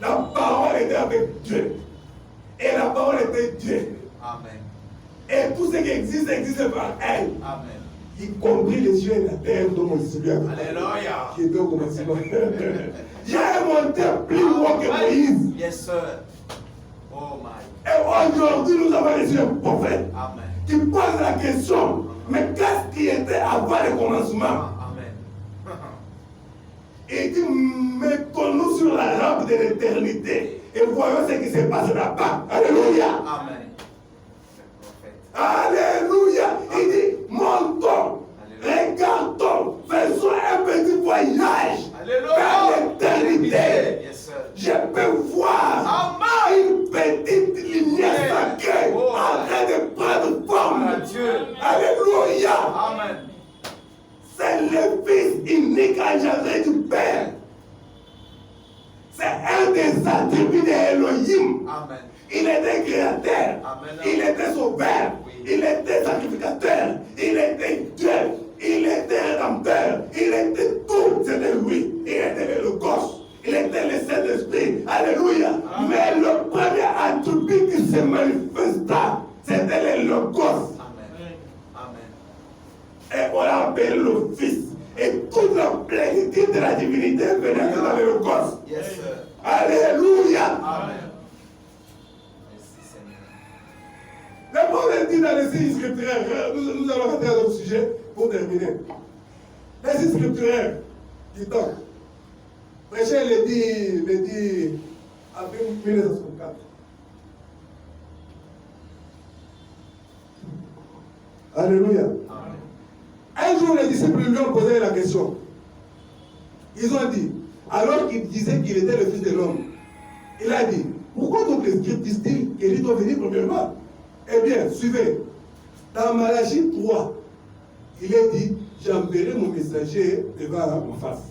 La parole était avec Dieu. Et la parole était Dieu. Amen. Et tout ce qui existe, existe par elle. Amen. Y compris les cieux et la terre dont Moïse lui a dit. Alléluia. Qui était au commencement. J'ai monté plus haut que Moïse. Yes, sir. Oh my. Et aujourd'hui, nous avons reçu un prophète Amen. qui pose la question, mais qu'est-ce qui était avant le commencement? Amen. Et dit, mettons-nous sur la rampe de l'éternité et voyons ce qui se passe là-bas. Alléluia. Amen. Alléluia. Il dit, montons, regardons, faisons un petit voyage vers l'éternité. Yes, sir. Je peux voir une petite lumière sacrée en train de prendre forme. Alléluia. Amen. C'est le Fils unique engendré un des attributs d'Elohim. Amen. Il était créateur, Amen. il était sauveur, Oui. il était sacrificateur, il était Dieu, il était rédempteur, il était tout, c'était lui. Il était le Logos, il était le Saint-Esprit. Alléluia. Amen. Mais le premier attribut qui se manifesta, c'était le Logos. Amen. Amen. Et on l'a appelé le Fils. Et toute la plénitude de la divinité venait dans le Logos. Yes, sir. Alléluia. Amen. Merci, Seigneur. Le monde dit dans les signes scripturaires, nous allons rentrer dans notre sujet pour terminer. Les signes scripturaires du temps. Michel le dit après 1964. Alléluia. Amen. Un jour, les disciples lui ont posé la question. Ils ont dit, alors qu'il disait qu'il était le Fils de l'homme, il a dit, pourquoi donc les Scriptes disent-ils qu'il doit venir premièrement? Eh bien, suivez. Dans Malachie 3, il est dit, j'enverrai mon messager devant ma face.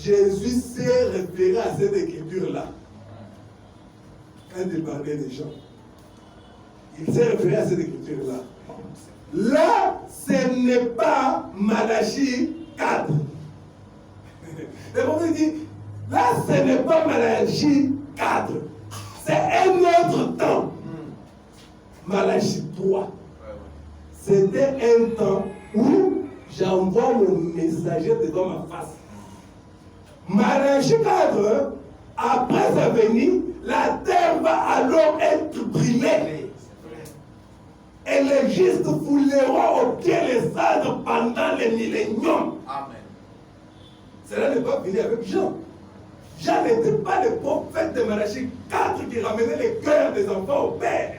Jésus s'est référé à cette écriture-là. Quand il parlait des gens. Il s'est référé à cette écriture-là. Là, ce n'est pas Malachie 4. Le prophète dit, là, ce n'est pas Malachie 4. C'est un autre temps. Malachie 3. C'était un temps où j'envoie mon messager devant ma face. Malachie 4, après sa venue, la terre va alors être brûlée. Et les justes fouleront au pied les cendres pendant les milléniums. Amen. Cela n'est pas venu avec Jean. Jean n'était pas le prophète de Malachie 4 qui ramenait les cœurs des enfants au Père.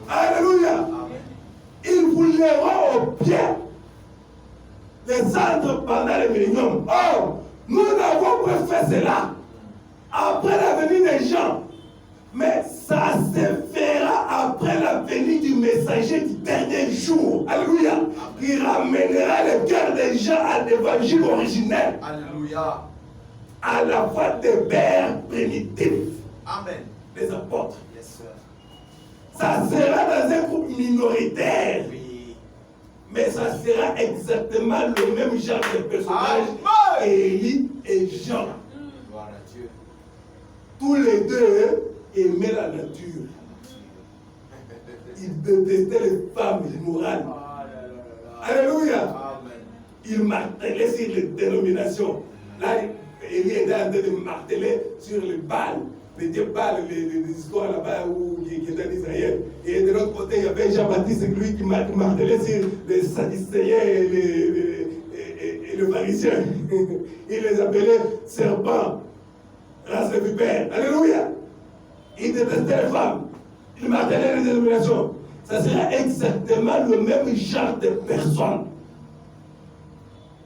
Alléluia. Amen. Ils fouleront au pied les cendres pendant les milléniums. Or, nous n'avons pas fait cela après la venue des gens. Mais ça se fera après la venue du messager du dernier jour. Alléluia. Qui ramènera le cœur des gens à l'évangile originel. Alléluia. À la voix des pères primitifs. Amen. Des apôtres. Yes, sir. Ça sera dans un groupe minoritaire. Oui. Mais ça sera exactement le même genre de personnages. Amen. Élie et Jean. Gloire à Dieu. Tous les deux aimaient la nature. Ils détestaient les femmes immorales. Alléluia. Amen. Ils martelaient sur les dénominations. Là, Élie était en train de marteler sur les Baals. Les dieux Baals, les histoires là-bas qui étaient en Israël. Et de l'autre côté, il y avait Jean-Baptiste, lui qui martelait sur les Sadducéens et les pharisiens. Il les appelait serpents, race de vipères. Alléluia. Ils détestaient les femmes. Ils martelaient les dénominations. Ça sera exactement le même genre de personnes.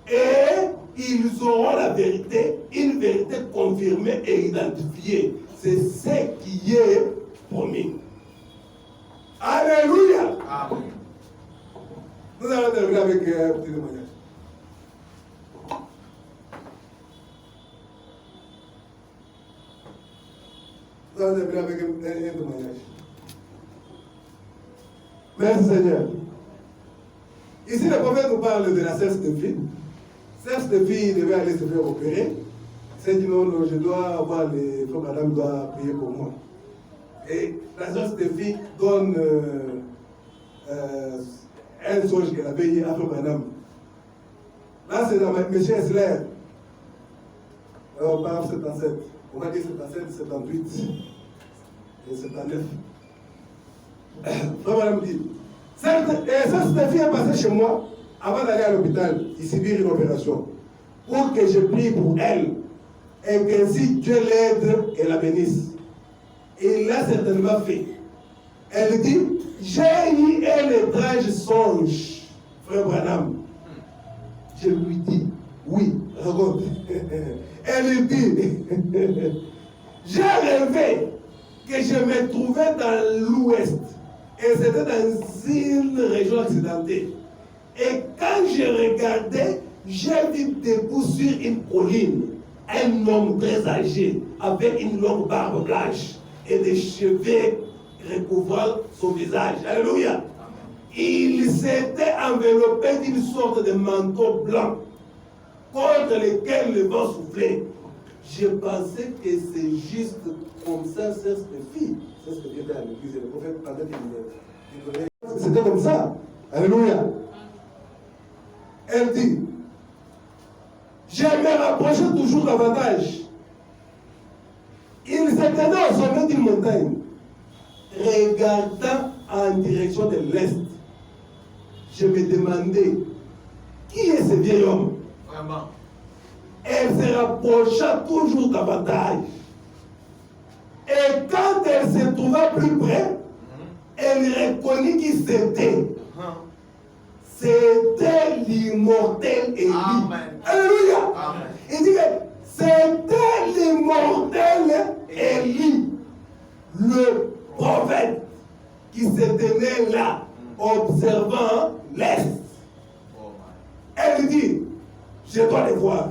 Et ils auront la vérité, une vérité confirmée et identifiée. C'est ce qui est promis. Alléluia. Amen. Nous allons terminer avec un petit témoignage. Nous allons terminer avec un témoignage. Merci Seigneur. Ici, le prophète nous parle de la Serge de fille. Serge de fille devait aller se faire opérer. C'est dit non, non, je dois avoir les frères, madame doit prier pour moi. Et la Serge de fille donne un songe qu'elle avait hier à frère, madame. Là, c'est dans M. Esler. On parle 77. On va dire 77, 78 et 79. Frère, madame dit. Cette fille est passée chez moi avant d'aller à l'hôpital, y subir une opération, pour que je prie pour elle et qu'ainsi Dieu l'aide et la bénisse. Et il l'a certainement fait. Elle dit, j'ai eu un étrange songe, frère Branham. Je lui dis, oui, raconte. Elle dit, j'ai rêvé que je me trouvais dans l'ouest. Et c'était dans une région accidentée. Et quand je regardais, j'ai vu debout sur une colline un homme très âgé, avec une longue barbe blanche et des cheveux recouvrant son visage. Alléluia. Il s'était enveloppé d'une sorte de manteau blanc contre lequel le vent soufflait. Je pensais que c'est juste comme ça, c'est ce que fit. C'est ce que Dieu dit à l'église. Le prophète parlait qu'il c'était comme ça. Alléluia. Elle dit, je me rapprochais toujours davantage. Il s'était au sommet d'une montagne, regardant en direction de l'est. Je me demandais, qui est ce vieil homme? Vraiment. Elle se rapprocha toujours davantage. Et quand elle se trouva plus près, elle reconnut qui c'était. C'était l'immortel Élie. Amen. Alléluia. Amen. Il dit que c'était l'immortel Élie, le prophète, qui se tenait là, observant l'Est. Oh, Elle dit, je dois les voir.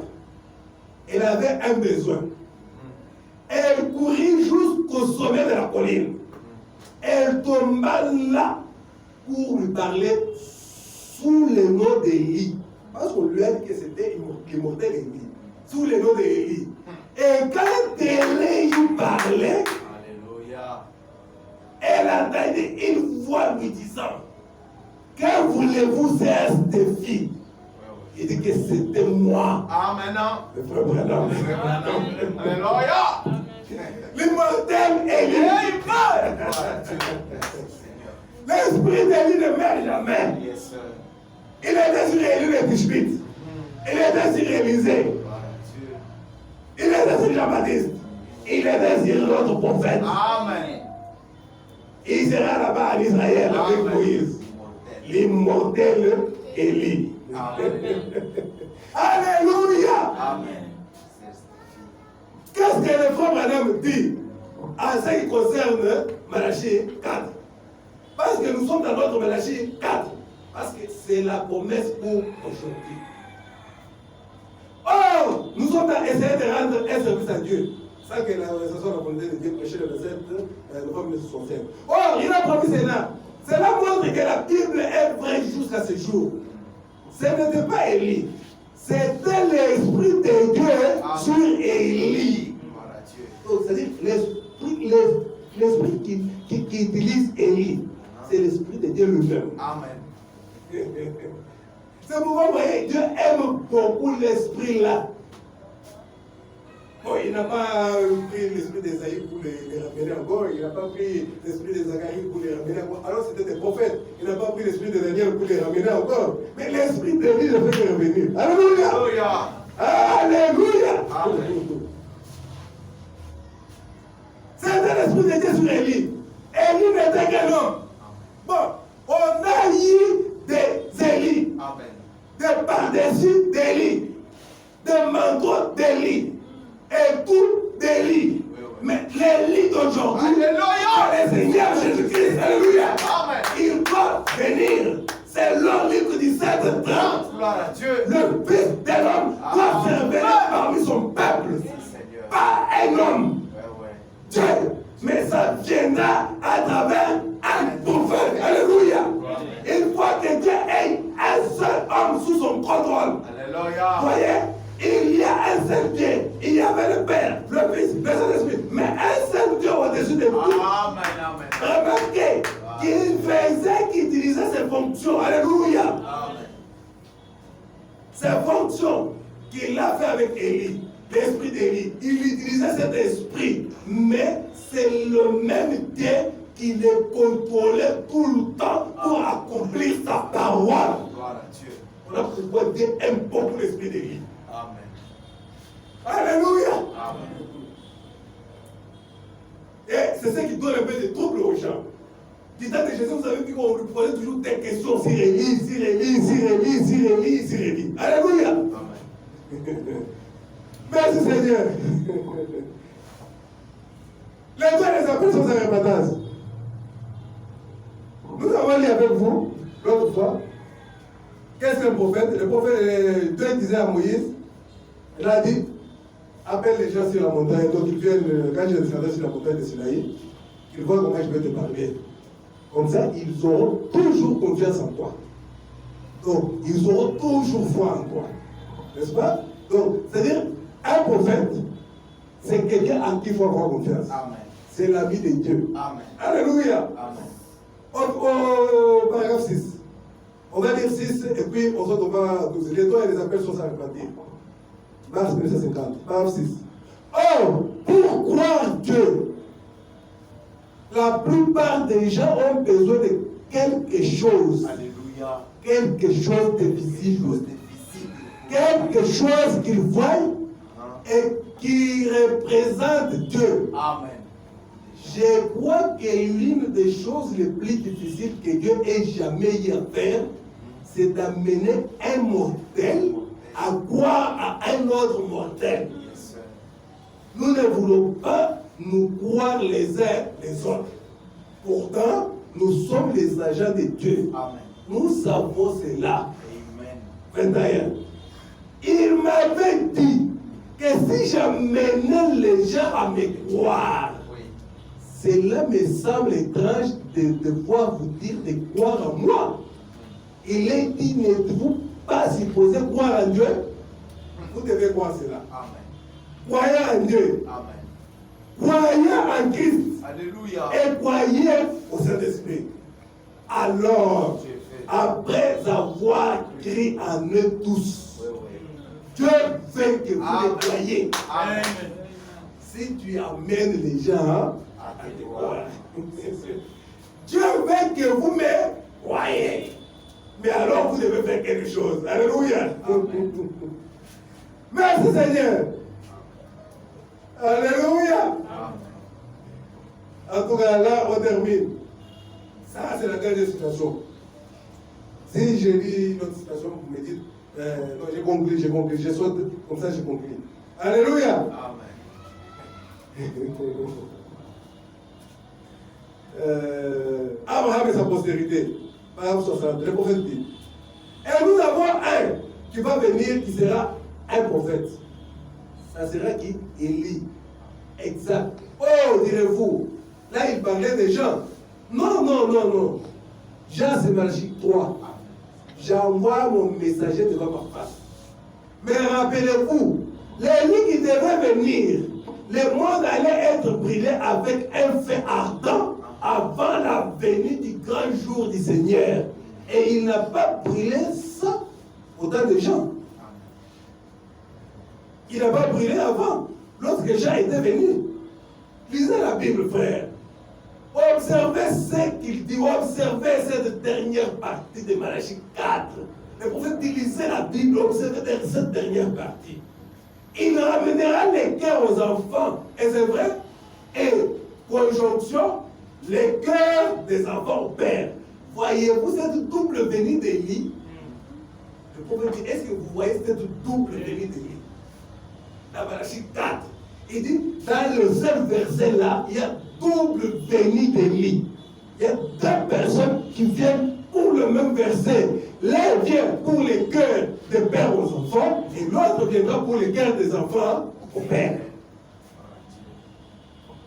Elle avait un besoin. Elle courut jusqu'au sommet de la colline. Elle tomba là pour lui parler sous le nom d'Élie. Parce qu'on lui a dit que c'était l'immortel Élie. Sous le nom d'Élie. Et quand Élie lui parlait, Alléluia. elle entendit une voix lui disant, que voulez-vous faire cette fille? Il dit que c'était moi. Amen. Le frère Branham. Alléluia. L'immortel Élie. L'esprit d'Élie ne meurt jamais. Yes, sir. Il était sur Élie le Tishbite. Il était sur Élisée. Gloire à Dieu. Il était sur Jean-Baptiste. Il était sur l'autre prophète. Amen. Il sera là-bas en Israël avec Amen. Moïse. Immortel. L'immortel Élie. Amen. Alléluia. Amen. Qu'est-ce que le frère Branham dit en ce qui concerne Malachie 4? Parce que nous sommes dans notre Malachie 4. Parce que c'est la promesse pour aujourd'hui. Or, nous sommes à essayer de rendre un service à Dieu. Ça que l'organisation de la volonté de Dieu prêchait le verset novembre 1965. Or, il a promis cela. Cela montre que la Bible est vraie jusqu'à ce jour. Ce n'était pas Élie. C'était l'Esprit de Dieu sur Élie. Gloire à Dieu. Donc, c'est-à-dire l'esprit qui utilise Élie, c'est l'Esprit de Dieu lui-même. Amen. C'est pourquoi vous voyez, Dieu aime beaucoup l'esprit là. Bon, il n'a pas pris l'esprit d'Esaïe pour les ramener encore, il n'a pas pris l'esprit de Zacharie pour les ramener encore. Alors c'était des prophètes, il n'a pas pris l'esprit de Daniel pour les ramener encore. Mais l'esprit d'Élie ne fait que revenir. Alléluia! Alléluia. Alléluia! Amen. C'était l'esprit de Dieu sur Élie. Élie n'était qu'un homme. Bon, on a eu des Élie, Amen. des par-dessus d'Élie, des manteaux d'Élie, et tout d'Élie. Mais l'Élie d'aujourd'hui, Alléluia. c'est le Seigneur Jésus-Christ. Alléluia. Amen. Il doit venir. C'est l'homme livre 17, 30. Gloire à Dieu. Le Fils de l'homme doit se révéler parmi son peuple. Seigneur. Pas un homme. Ouais. Dieu, mais ça viendra à travers un prophète. Alléluia. Il faut que Dieu ait un seul homme sous son contrôle. Alléluia. Voyez, il y a un seul Dieu. Il y avait le Père, le Fils, le Saint-Esprit. Mais un seul Dieu au-dessus de tout. Amen. Amen. Remarquez qu'il utilisait ses fonctions. Alléluia. Amen. Ses fonctions qu'il a fait avec Élie. L'esprit d'Élie, il utilisait cet esprit, mais c'est le même Dieu qui le contrôlait tout le temps pour accomplir sa parole. Gloire à Dieu. Voilà pourquoi Dieu aime beaucoup l'esprit d'Élie. Amen. Alléluia. Amen. Et c'est ça qui donne un peu de trouble aux gens. Du temps de Jésus, vous avez vu qu'on lui posait toujours des questions sur Élie, sur Élie, sur Élie, sur Élie, sur Élie. Alléluia. Amen. Merci Seigneur. Les gens les appellent sans arrêtage. Nous avons lu avec vous l'autre fois. Qu'est-ce qu'un prophète? Le prophète, Dieu disait à Moïse, il a dit, appelle les gens sur la montagne. Donc ils viennent, quand je descendais sur la montagne de Sinaï, ils voient comment je vais te parler. Comme ça, ils auront toujours confiance en toi. Donc, ils auront toujours foi en toi. N'est-ce pas? Donc, c'est-à-dire, un prophète, c'est quelqu'un en qui il faut avoir confiance. Amen. C'est l'ami de Dieu. Amen. Alléluia. Amen. Au paragraphe 6. On va lire 6 et puis ensuite on va. Les temps et les appels sont à repartir. Mars 1950. Paragraphe 6. Or, pour croire Dieu, la plupart des gens ont besoin de quelque chose. Alléluia. Quelque chose de visible. Quelque chose qu'ils voient et qui représente Dieu. Amen. Je crois que l'une des choses les plus difficiles que Dieu ait jamais eu à faire, c'est d'amener un mortel à croire à un autre mortel. Nous ne voulons pas nous croire les uns les autres. Pourtant, nous sommes les agents de Dieu. Amen. Nous savons cela. Amen. 21. Il m'avait dit que si j'amenais les gens à me croire, Oui. cela me semble étrange de devoir vous dire de croire en moi. Il est dit, n'êtes-vous pas supposé croire en Dieu? Vous devez croire cela. Amen. Croyez en Dieu. Amen. Croyez en Christ. Alléluia. Et croyez au Saint-Esprit. Alors, Dieu fait. après avoir crié en eux tous, Oui, oui. Dieu veut que vous Amen. les croyez. Amen. Si tu amènes les gens à te croire, Dieu veut que vous me croyez. Mais alors vous devez faire quelque chose. Alléluia. Amen. Merci Seigneur. Alléluia. Amen. En tout cas, là, on termine. Ça, c'est la dernière citation. Si je lis une autre citation, vous me dites, non, j'ai conclu, je saute, comme ça j'ai conclu. Alléluia. Amen. Abraham et sa postérité. Paragraphe 60, le prophète dit. Et nous avons un qui va venir, qui sera un prophète. Ça sera qui? Élie. Exact. Oh, direz-vous, là il parlait des gens. Non, non, non, non. Jean, c'est Malachie 3. J'envoie mon messager devant ma face. Mais rappelez-vous, l'Élie qui devait venir, le monde allait être brûlé avec un feu ardent avant la venue du grand jour du Seigneur. Et il n'a pas brûlé ça autant de gens. Il n'a pas brûlé avant, lorsque Jean était venu. Lisez la Bible, frère. Observez ce qu'il dit, observez cette dernière partie de Malachie 4. Le prophète dit, lisez la Bible, observez cette dernière partie. Il ramènera les cœurs aux enfants, et c'est vrai, et conjonction, les cœurs des enfants au père. Voyez-vous cette double venue d'Élie? Le prophète dit, est-ce que vous voyez cette double venue d'Élie? Dans Malachie 4, il dit, dans le seul verset là, il y a double venue d'Élie. Il y a deux personnes qui viennent pour le même verset. L'un vient pour les cœurs des pères aux enfants, et l'autre viendra pour les cœurs des enfants au père.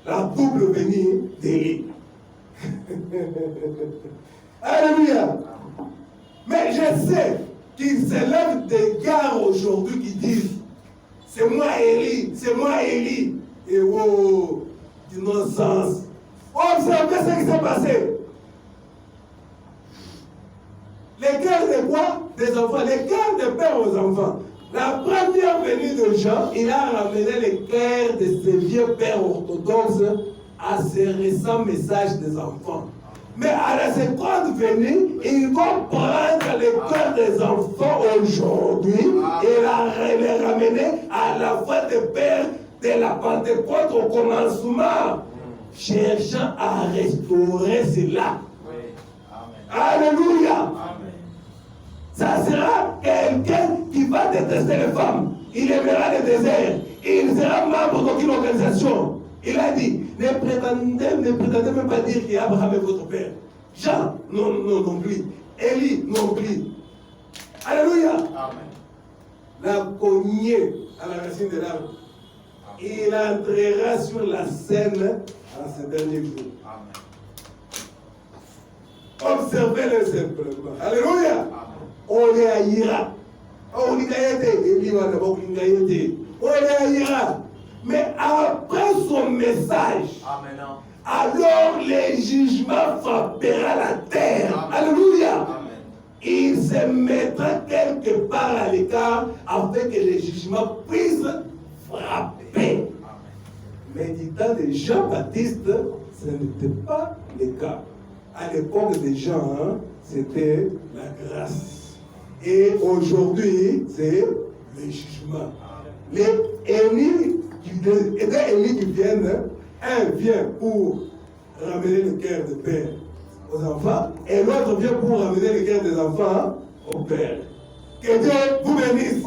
La double venue d'Élie. Alléluia. Mais je sais qu'il s'élève des gars aujourd'hui qui disent, c'est moi Élie, c'est moi Élie. Et oh, du non-sens. Observez ce qui s'est passé. Les cœurs de quoi? Des enfants. Les cœurs des pères aux enfants. La première venue de Jean, il a ramené les cœurs de ces vieux pères orthodoxes à ces récents messages des enfants. Mais à la seconde venue, il va prendre les cœurs des enfants aujourd'hui et les ramener à la voie des pères de la Pentecôte au commencement, cherchant à restaurer cela. Oui. Amen. Alléluia. Amen. Ça sera quelqu'un qui va détester les femmes. Il aimera le désert. Il sera membre d'aucune organisation. Il a dit, ne prétendez même pas dire qu'Abraham est votre père. Jean, non plus. Élie, non plus. Alléluia. Amen. La cognée à la racine de l'arbre. il entrera sur la scène en ce dernier jour. Observez-le simplement. Alléluia. On les haïra. On les haïra. Mais après son message, Amen. alors le jugement frappera la terre. Alléluia. Amen. Il se mettra quelque part à l'écart afin que le jugement puisse frapper. Mais du temps de Jean-Baptiste, ce n'était pas le cas. À l'époque des gens, c'était la grâce. Et aujourd'hui, c'est le jugement. Les Élie qui viennent, un vient pour ramener le cœur de père aux enfants, et l'autre vient pour ramener le cœur des enfants au père. Que Dieu vous bénisse.